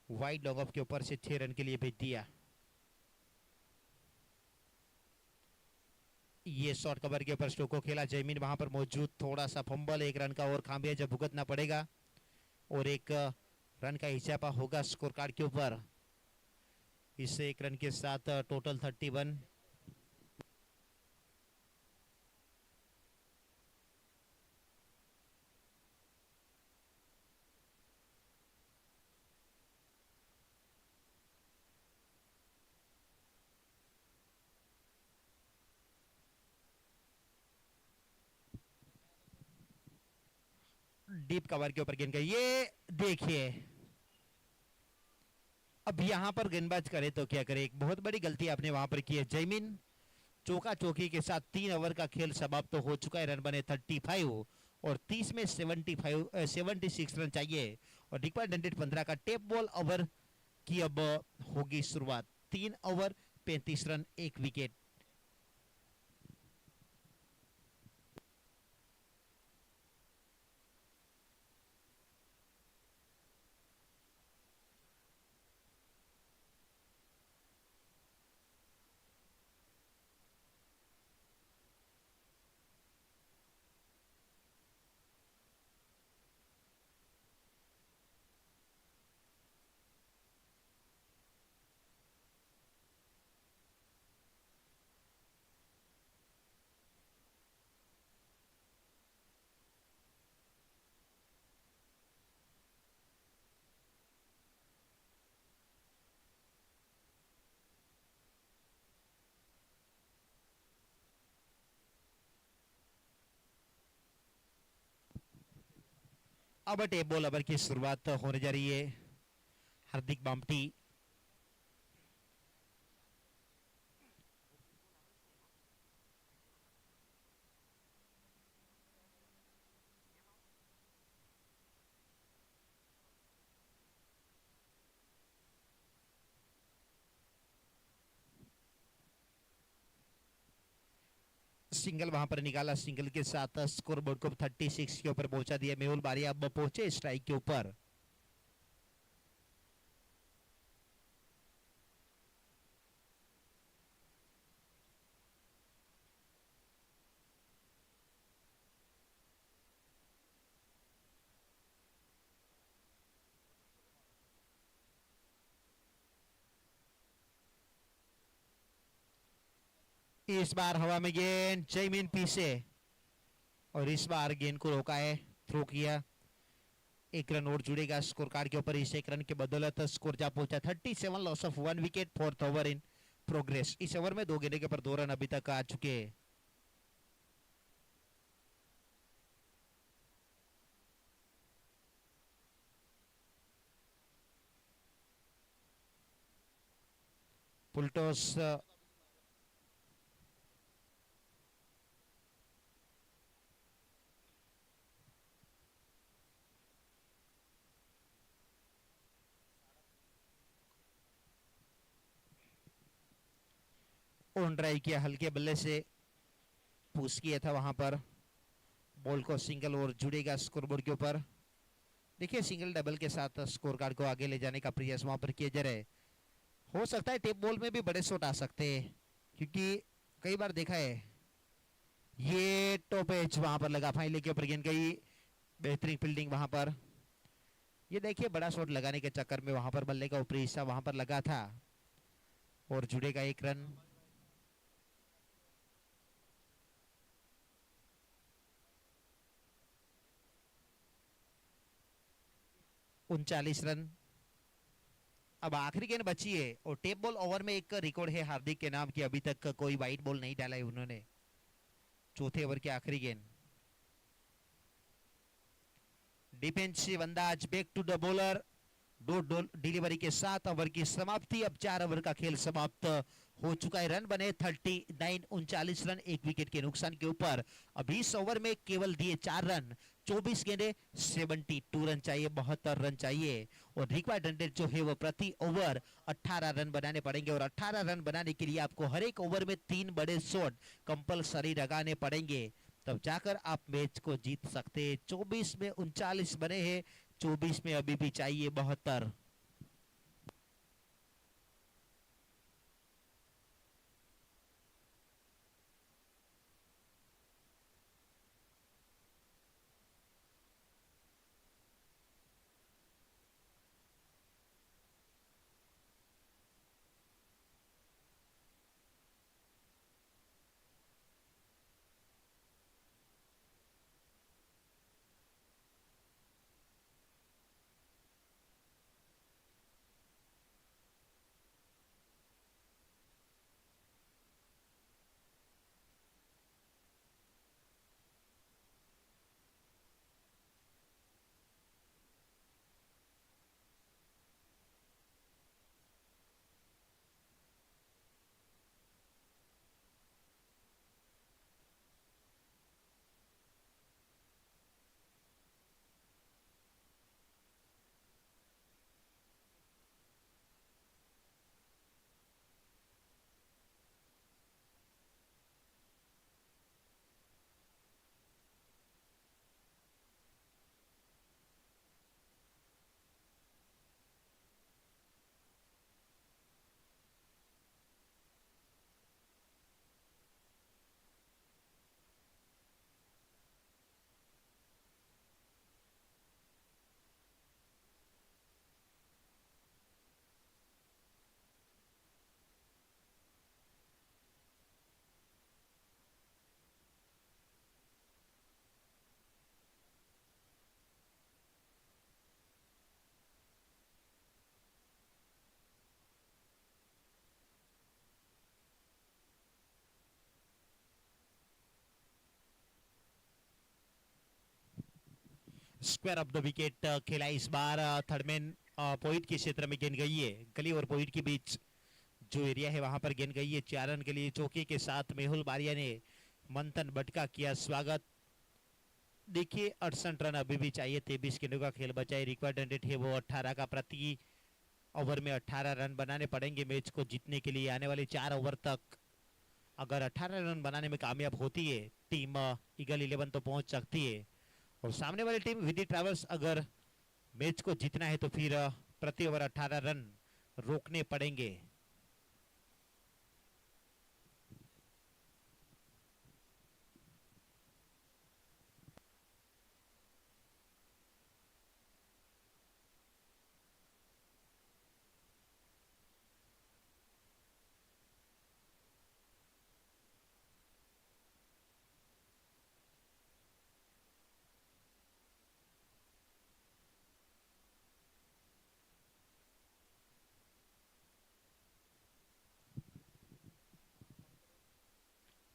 वाइड लॉन्ग ऑफ के ऊपर से 6 रन के लिए भेज दिया। ये शॉर्ट कवर के ऊपर स्टोको खेला, जमीन वहां पर मौजूद, थोड़ा सा फंबल, 1 रन का और खामियाजा भुगतना पड़ेगा और 1 रन का इजाफा होगा स्कोर कार्ड के ऊपर। इससे 1 रन के साथ टोटल 31। डीप कवर के ऊपर गेंद गई, ये देखिए अब यहां पर गेंदबाज करे तो क्या करे। एक बहुत बड़ी गलती आपने वहां पर की है जयमीन, चौका चौकी के साथ 3 ओवर का खेल समाप्त तो हो चुका है। रन बने 35 और 30 में 76 रन चाहिए और रिक्वायर्ड 115 का टेप बॉल ओवर की अब होगी शुरुआत। 3 ओवर 35 रन 1 विकेट। अब टेप बॉल ओवर की शुरुआत होने जा रही है। हार्दिक बामटी सिंगल वहां पर निकाला। सिंगल के साथ स्कोर बोर्ड को 36 के ऊपर पहुंचा दिया। मेहुल बारिया अब पहुंचे स्ट्राइक के ऊपर। इस बार हवा में गेंद जमीन पीछे और इस बार गेंद को रोका है, थ्रो किया। 1 रन और जुड़ेगा स्कोर कार्ड के ऊपर। इस 1 रन के बदौलत स्कोर जा पहुंचा 37, loss of 1 wicket. 4th over in progress. इस ओवर में 2 गेंदों के ऊपर 2 रन अभी तक आ चुके हैं। फुलटॉस 1 ड्राइव किया, हल्के बल्ले से पुश किया था वहां पर। बॉल को सिंगल और जुड़ेगा स्कोरबोर्ड के ऊपर। देखिए सिंगल डबल के साथ स्कोर कार्ड को आगे ले जाने का प्रयास वहां पर किया जा रहा है। हो सकता है टेप बॉल में भी बड़े शॉट आ सकते हैं, क्योंकि कई बार देखा है। ये टॉप एज वहां पर लगा, फाइनल के ऊपर गेंद गई। बेहतरीन फील्डिंग वहां पर। ये देखिए बड़ा शॉट लगाने के चक्कर में वहां पर बल्ले का ऊपरी हिस्सा वहां पर लगा था और जुड़ेगा 1 रन। 39 रन। अब आखिरी गेंद बची है और टेप बॉल ओवर में एक रिकॉर्ड है हार्दिक के नाम की। अभी तक कोई वाइट बॉल नहीं डाला है उन्होंने। 4थे ओवर की आखिरी गेंद। डिफेंसिव अंदाज, बैक टू द बॉलर, दो डिलीवरी के 7 ओवर की समाप्ति। अब 4 ओवर का खेल समाप्त हो चुका है। रन बने 39, 39 रन 1 विकेट के नुकसान के ऊपर। अब इस ओवर में केवल दिए 4 रन। 24 गेंदे 72 रन चाहिए, 72 रन चाहिए और रिक्वायर्ड रन जो है वो प्रति ओवर 18 रन बनाने पड़ेंगे। और 18 रन बनाने के लिए आपको हर एक ओवर में 3 बड़े शॉट कंपलसरी लगाने पड़ेंगे, तब जाकर आप मैच को जीत सकते हैं। 24 में 39 बने हैं, 24 में अभी भी चाहिए 72। स्क्वायर ऑफ द विकेट खेला इस बार थर्ड मैन पॉइंट के क्षेत्र में गेंद गई है। गली और पॉइंट के बीच जो एरिया है वहां पर गेंद गई है। 4 रन के लिए चौके के साथ मेहुल बारिया ने मंथन भट्ट का किया स्वागत। देखिए 68 रन अभी भी चाहिए, 23 गेंदों का खेल बचा है। रिक्वायर्ड रन रेट है वो 18 का। प्रति ओवर में 18 रन बनाने पड़ेंगे मैच को जीतने के लिए। आने वाले 4 ओवर तक अगर 18 रन बनाने में कामयाब होती है टीम ईगल 11 तो पहुंच सकती है। और सामने वाली टीम विधि ट्रैवल्स अगर मैच को जीतना है तो फिर प्रति ओवर 18 रन रोकने पड़ेंगे।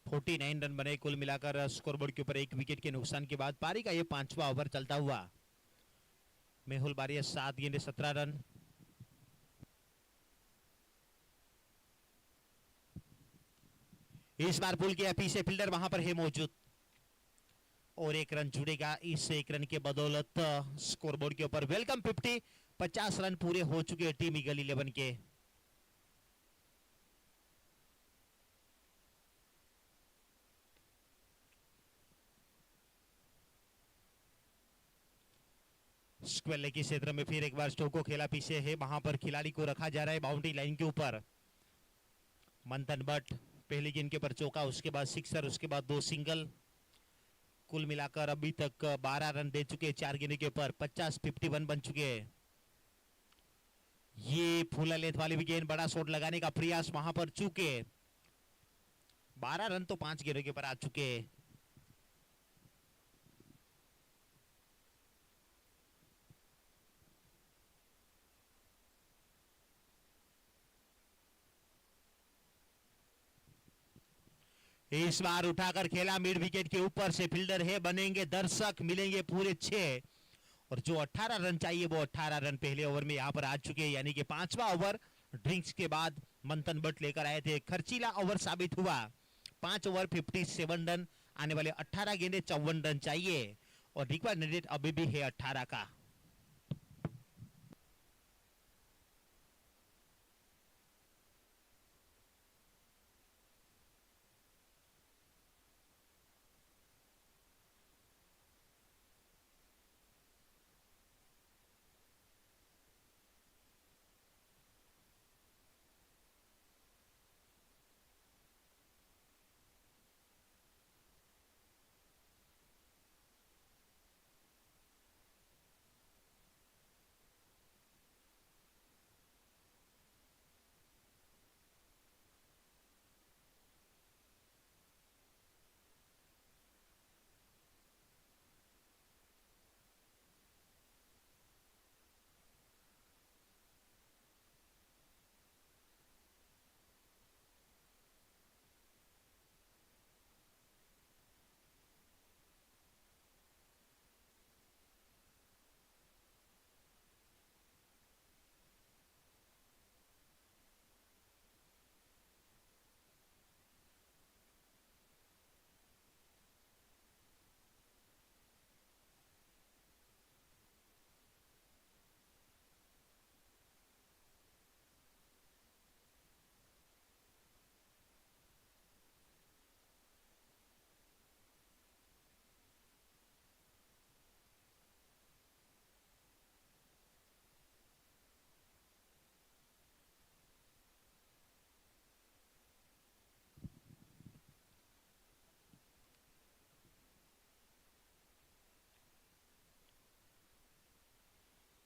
फोर्टी 49 रन बने कुल मिलाकर स्कोरबोर्ड के ऊपर 1 विकेट के नुकसान के बाद। पारी का ये 5वां ओवर चलता हुआ। मेहुल बारिया 7 गेंदे 17 रन। इस बार पुल के पीछे फील्डर वहां पर है मौजूद और 1 रन जुड़ेगा इस 1 रन के बदौलत स्कोरबोर्ड के ऊपर। वेलकम 50, 50 रन पूरे हो चुके हैं टीम ईगल 11 के। स्क्वायर लेग के क्षेत्र में फिर एक बार स्टोक को खेला पीछे है। वहां पर खिलाड़ी को रखा जा रहा है बाउंड्री लाइन के ऊपर। मंथन भट्ट पहली गेंद के ऊपर चौका, उसके बाद सिक्सर, उसके बाद 2 सिंगल। कुल मिलाकर अभी तक 12 रन दे चुके हैं 4 गेंद के ऊपर। 50-51 बन चुके हैं। ये फुल लेंथ वाली भी गेंद, बड़ा शॉट लगाने का प्रयास वहां पर चूके। 12 रन तो 5 गेंदों के ऊपर आ चुके हैं। इस बार उठाकर खेला मिड विकेट के ऊपर से। फील्डर है, बनेंगे दर्शक, मिलेंगे पूरे 6। और जो 18 रन चाहिए वो 18 रन पहले ओवर में यहां पर आ चुके हैं। यानी कि 5वां ओवर ड्रिंक्स के बाद मंथन भट्ट लेकर आए थे। खर्चीला ओवर साबित हुआ। 5 ओवर 57 रन, आने वाले 18 गेंदे 54 रन चाहिए। और रिक्वायर्ड रेट अभी भी है 18 का।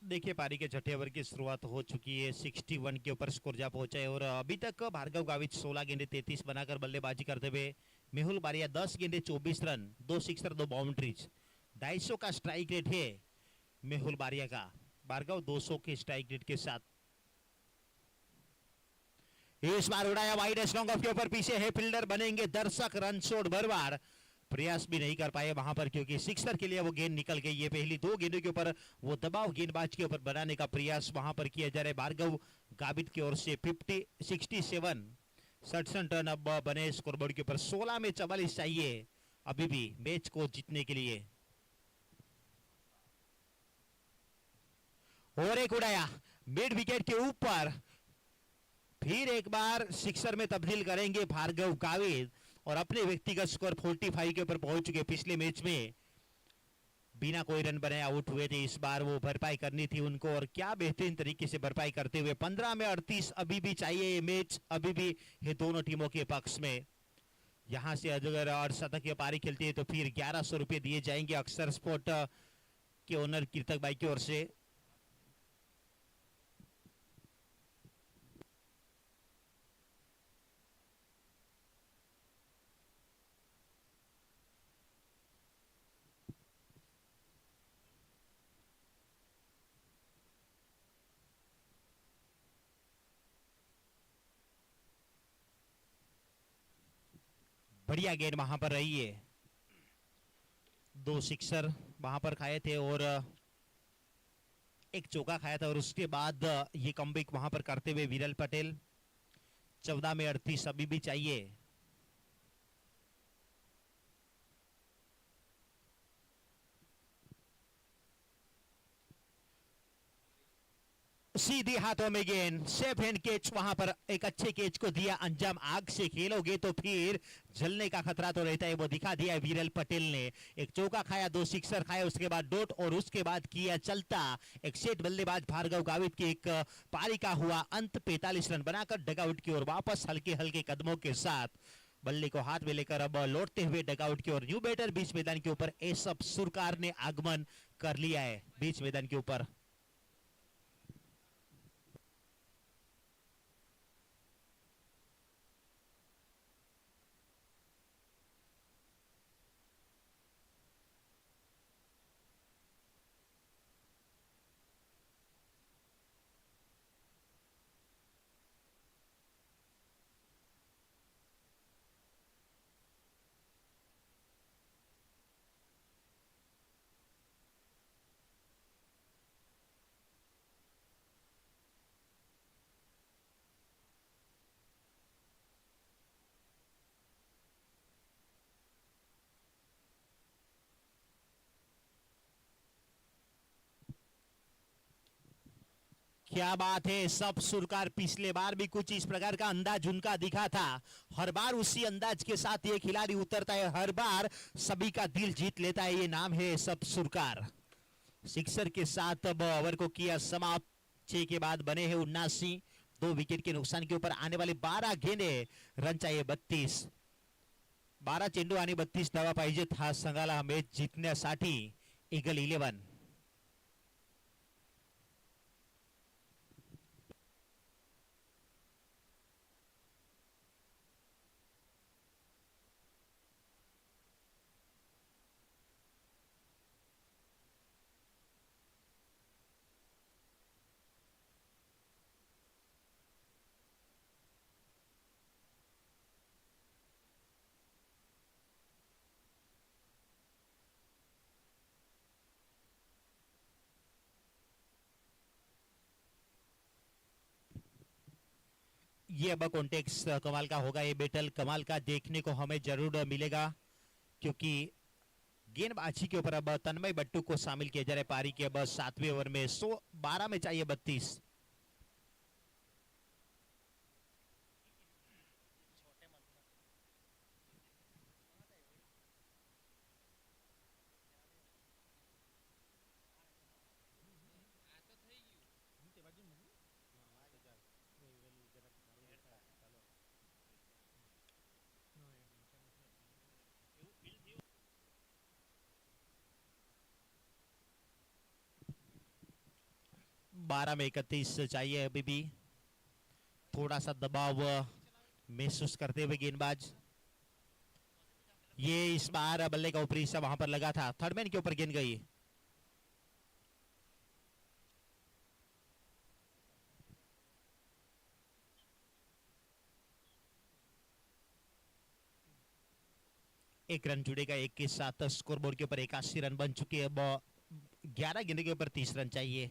देखिए पारी के छठे ओवर की शुरुआत हो चुकी है। 61 के ऊपर स्कोर जा पहुंचा है। और अभी तक भार्गव गावित 16 गेंदे 33 बनाकर बल्लेबाजी करते हुए। मेहुल बारिया 10 गेंदे 24 रन, 2 सिक्सर 2 बाउंड्रीज। 250 का स्ट्राइक रेट है मेहुल बारिया का। भार्गव 200 के स्ट्राइक रेट के साथ। इस बार उड़ाया वाइड स्लॉन्ग ऑफ के ऊपर, पीछे है फील्डर, बनेंगे दर्शक, रन शॉट भरवार। प्रयास भी नहीं कर पाए वहां पर, क्योंकि सिक्सर के लिए वो गेंद निकल गई है। पहली दो गेंदों के ऊपर वो दबाव गेंदबाज के ऊपर बनाने का प्रयास वहां पर किया जा रहा है भार्गव गावित की ओर से। 67 67 रन अब बने स्कोरबोर्ड के ऊपर। 16 में 44 चाहिए अभी भी मैच को जीतने के लिए। और एक उड़ाया मिड विकेट के ऊपर, फिर एक बार सिक्सर में तब्दील करेंगे भार्गव गावित और अपने व्यक्तिगत स्कोर 45 के ऊपर पहुंच चुके। पिछले मैच में बिना कोई रन बनाए आउट हुए थे, इस बार वो भरपाई करनी थी उनको और क्या बेहतरीन तरीके से भरपाई करते हुए। 15 में 38 अभी भी चाहिए ये मैच, अभी भी है दोनों टीमों के पक्ष में। यहां से अगर अर्धशतकीय पारी खेलती है तो फिर 1100 रुपए दिए जाएंगे अक्षर स्पोर्ट के ओनर कीर्तक भाई की ओर से। बढ़िया गेंद वहां पर रही है, दो सिक्सर वहां पर खाए थे और एक चौका खाया था और उसके बाद ये कमबैक वहां पर करते हुए विरल पटेल। 14 में 38 अभी भी चाहिए। सीधी हाथों में गेंद, सेफ हैंड कैच वहां पर एक अच्छे कैच को दिया अंजाम। आग से खेलोगे तो फिर जलने का खतरा तो रहता है, वो दिखा दिया विरल पटेल ने। एक चौका खाया, दो सिक्सर खाए, उसके बाद डॉट और उसके बाद किया चलता। एक सेट बल्लेबाज भार्गव गावित की एक पारी का हुआ अंत। 45 रन बनाकर डगआउट की ओर वापस हल्के हल्के कदमों के साथ बल्ले को हाथ में लेकर अब लौटते हुए डगआउट की ओर। न्यू बैटर बीच मैदान के ऊपर एसब सुरकार ने आगमन कर लिया है बीच मैदान के ऊपर। क्या बात है, सब सुरकार। पिछले बार भी कुछ इस प्रकार का अंदाज उनका दिखा था। हर बार उसी अंदाज के साथ ये खिलाड़ी उतरता है, हर बार सभी का दिल जीत लेता है। ये नाम है सब सुरकार। सिक्सर के साथ अब ओवर को किया समाप्त। 6 के बाद बने हैं 79। 2 विकेट के नुकसान के ऊपर आने वाले 12 गेंदे, रन चाहिए 32। 12 चेंडू आणि 32 धावा पाहिजेत हा संघाला मॅच जिंकण्यासाठी। ईगल 11। ये अब कॉन्टेक्स कमाल का होगा, ये बैटल कमाल का देखने को हमें जरूर मिलेगा, क्योंकि गेंदबाजी के ऊपर अब तन्मय बट्टू को शामिल किया जा रहा है पारी के अब 7वें ओवर में। 12 में चाहिए 32। बारह में 31 चाहिए अभी भी। थोड़ा सा दबाव महसूस करते हुए गेंदबाज। ये इस बार बल्ले का ऊपरी हिस्सा वहां पर लगा था, थर्ड मैन के ऊपर गेंद गई। एक रन जुड़ेगा, एक के साथ स्कोर बोर्ड के ऊपर 81 रन बन चुके हैं। अब 11 गेंदों के ऊपर 30 रन चाहिए।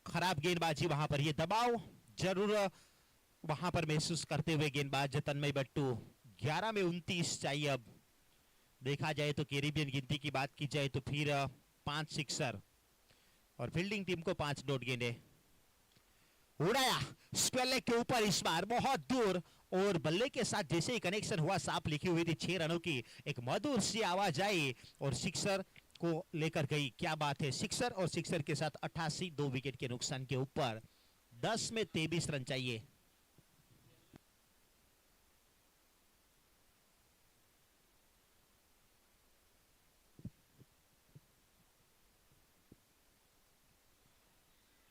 खराब गेंदबाजी वहां पर, ये दबाव जरूर वहां पर महसूस करते हुए गेंदबाज तन्मय बट्टू। 11 में 29 चाहिए। अब देखा जाए तो कैरिबियन गिनती की बात की जाए तो फिर 5 सिक्सर और फील्डिंग टीम को 5 डॉट गेंदे। उड़ाया स्क्वायर लेग के ऊपर, इस बार बहुत दूर, और बल्ले के साथ जैसे ही कनेक्शन हुआ, साफ लिखी हुई थी 6 रनों की, एक मधुर सी आवाज आई और सिक्सर को लेकर गई। क्या बात है, सिक्सर और सिक्सर के साथ 88, 2 विकेट के नुकसान के ऊपर 10 में 23 रन चाहिए।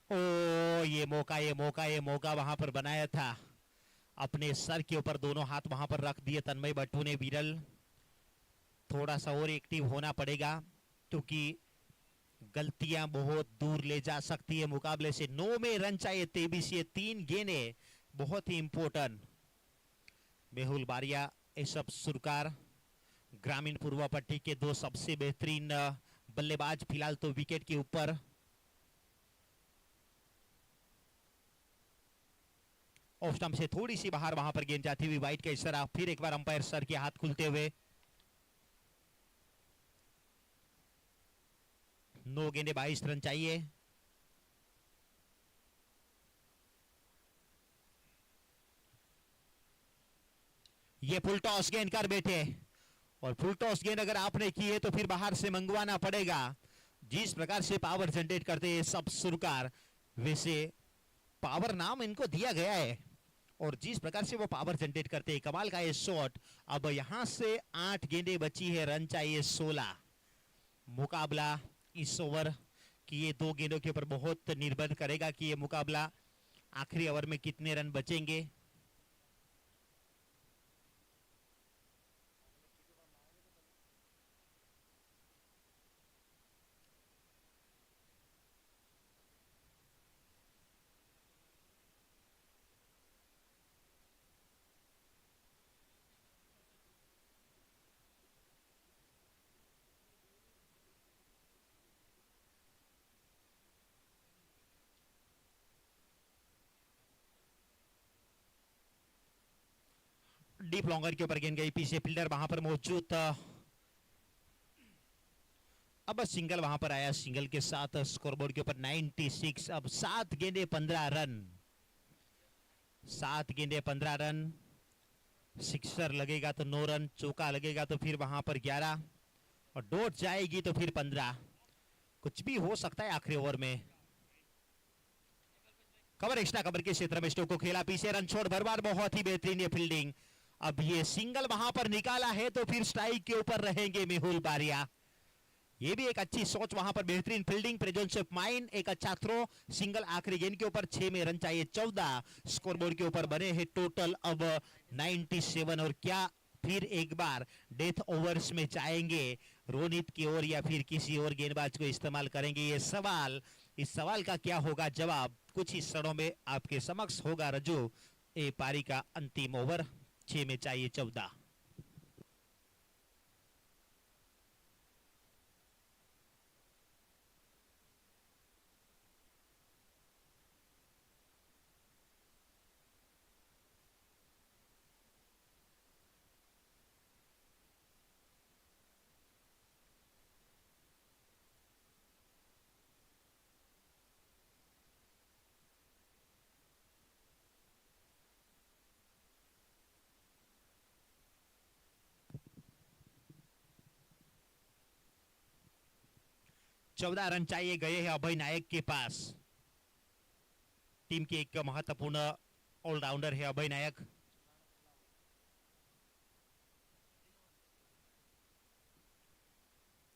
ओ ये मौका वहां पर बनाया था। अपने सर के ऊपर दोनों हाथ वहां पर रख दिए तन्मय बट्टू ने। विरल थोड़ा सा और एक्टिव होना पड़ेगा, क्योंकि गलतियां बहुत दूर ले जा सकती है मुकाबले से। 9 में रन चाहिए, 23, ये 3 गेंदे बहुत ही इंपॉर्टेंट। मेहुल बारिया, एसब सुरकार, ग्रामीण पूर्वा पट्टी के 2 सबसे बेहतरीन बल्लेबाज फिलहाल तो विकेट के ऊपर। ऑफ स्टंप से थोड़ी सी बाहर वहां पर गेंद जाती हुई, वाइड का इशारा। फिर एक बार अंपायर सर के हाथ खुलते हुए। 9 गेंदे 22 रन चाहिए। ये फुल टॉस गेंद कर बैठे, और फुल टॉस गेंद अगर आपने की है तो फिर बाहर से मंगवाना पड़ेगा। जिस प्रकार से पावर जनरेट करते हैं सब सुरकार, वैसे पावर नाम इनको दिया गया है, और जिस प्रकार से वो पावर जनरेट करते हैं, कमाल का ये शॉट। अब यहां से 8 गेंदें बची है, रन चाहिए 16। मुकाबला इस ओवर की ये 2 गेंदों के ऊपर बहुत निर्भर करेगा कि ये मुकाबला आखिरी ओवर में कितने रन बचेंगे। डीप लॉन्गर के ऊपर गेंद गई, पीछे फील्डर वहां पर मौजूद था। अब सिंगल वहां पर आया, सिंगल के साथ स्कोरबोर्ड के ऊपर 96। अब 7 गेंदे 15 रन, 7 गेंदे 15 रन। सिक्सर लगेगा तो 9 रन, चौका लगेगा तो फिर वहां पर 11, और डॉट जाएगी तो फिर 15। कुछ भी हो सकता है आखिरी ओवर में। कवर, एक्स्ट्रा कवर के क्षेत्र में स्टोक को खेला, पीछे रन छोड़ भरवार, बहुत ही बेहतरीन ये फील्डिंग। अब ये सिंगल वहां पर निकाला है तो फिर स्ट्राइक के ऊपर रहेंगे मेहुल बारिया। ये भी एक अच्छी सोच, वहां पर बेहतरीन फील्डिंग, प्रेजेंस ऑफ माइंड, एक अच्छा थ्रो। सिंगल आखिरी गेंद के ऊपर, 6 में रन चाहिए 14। स्कोरबोर्ड के ऊपर बने हैं टोटल अब 97। और क्या फिर एक बार डेथ ओवर्स में जाएंगे रोनित की ओर, या फिर किसी और गेंदबाज को इस्तेमाल करेंगे, ये सवाल। इस सवाल का क्या होगा जवाब, कुछ ही क्षणों में आपके समक्ष होगा रजू। ए पारी का अंतिम ओवर, 6 में चाहिए 14। चौदह रन चाहिए, गए हैं अभय नायक के पास। टीम के एक महत्वपूर्ण ऑलराउंडर है अभय नायक।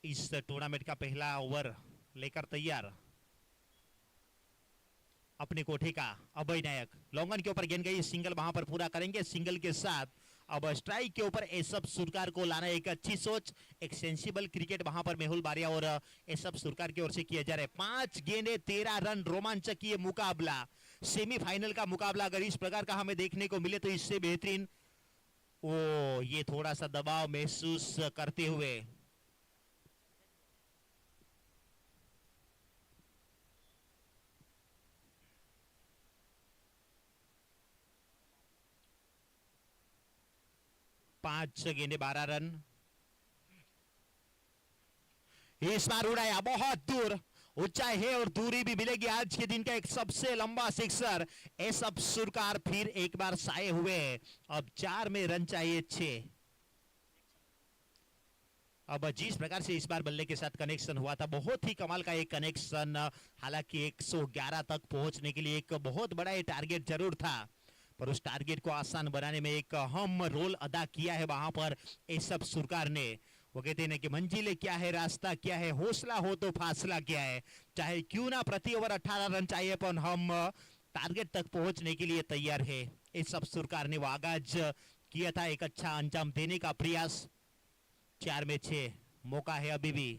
इस टूर्नामेंट का पहला ओवर लेकर तैयार अपने कोठे का अभय नायक। लॉन्गन के ऊपर गेंद गई, सिंगल वहां पर पूरा करेंगे। सिंगल के साथ अब स्ट्राइक के ऊपर एसब सुरकार को लाना, एक अच्छी सोच, एक सेंसिबल क्रिकेट वहां पर मेहुल बारिया और एसब सुरकार की ओर से किया जा रहा है। 5 गेंदे 13 रन, रोमांचक ये मुकाबला। सेमीफाइनल का मुकाबला अगर इस प्रकार का हमें देखने को मिले तो इससे बेहतरीन। ओ, ये थोड़ा सा दबाव महसूस करते हुए पांच गेंदे 12 रन। इस बार उड़ाया बहुत दूर, ऊंचाई है और दूरी भी मिलेगी। आज के दिन का एक सबसे लंबा सिक्सर। सब सुरकार फिर एक बार साए हुए। अब 4 में रन चाहिए 6। अब जिस प्रकार से इस बार बल्ले के साथ कनेक्शन हुआ था, बहुत ही कमाल का एक कनेक्शन। हालांकि 111 तक पहुंचने के लिए एक बहुत बड़ा ये टारगेट जरूर था, पर उस टारगेट को आसान बनाने में एक अहम रोल अदा किया है वहां पर सब सुरकार ने। वो कहते हैं कि मंजिलें क्या है, रास्ता क्या है, हौसला हो तो फासला क्या है। चाहे क्यों ना प्रति ओवर 18 रन चाहिए, पर हम टारगेट तक पहुंचने के लिए तैयार है। इस सब सुरकार ने वो आगाज किया था, एक अच्छा अंजाम देने का प्रयास। 4 में 6 मौका है अभी भी।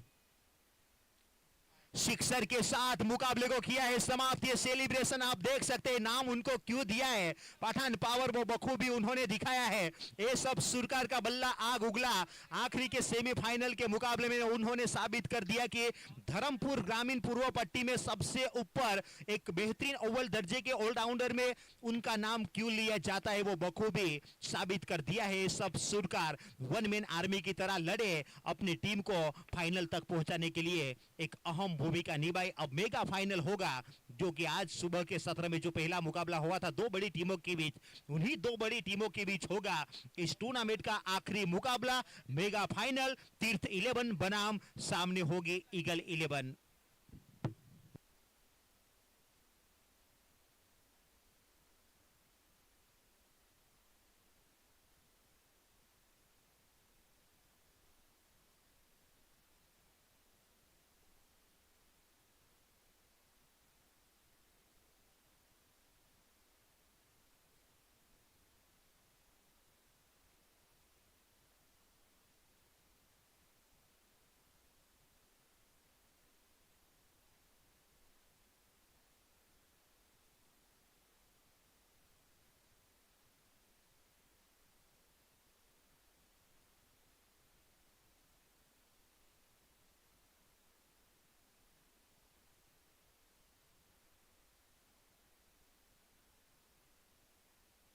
सिक्सर के साथ मुकाबले को किया है समाप्त। ये सेलिब्रेशन आप देख सकते हैं, नाम उनको क्यों दिया है, पठान पावर वो बखूबी उन्होंने दिखाया है। ये सब सुरकार का बल्ला आग उगला। आखिरी के सेमीफाइनल के मुकाबले में उन्होंने साबित कर दिया कि धर्मपुर ग्रामीण पूर्व पट्टी में सबसे ऊपर एक बेहतरीन अव्वल दर्जे के ऑलराउंडर में उनका नाम क्यों लिया जाता है, वो बखूबी साबित कर दिया है। ये सब सुरकार वन मैन आर्मी की तरह लड़े, अपनी टीम को फाइनल तक पहुंचाने के लिए एक अहम भूमिका निभाई। अब मेगा फाइनल होगा, जो कि आज सुबह के सत्र में जो पहला मुकाबला हुआ था दो बड़ी टीमों के बीच, उन्हीं दो बड़ी टीमों के बीच होगा इस टूर्नामेंट का आखिरी मुकाबला, मेगा फाइनल। तीर्थ 11 बनाम सामने होगी ईगल 11।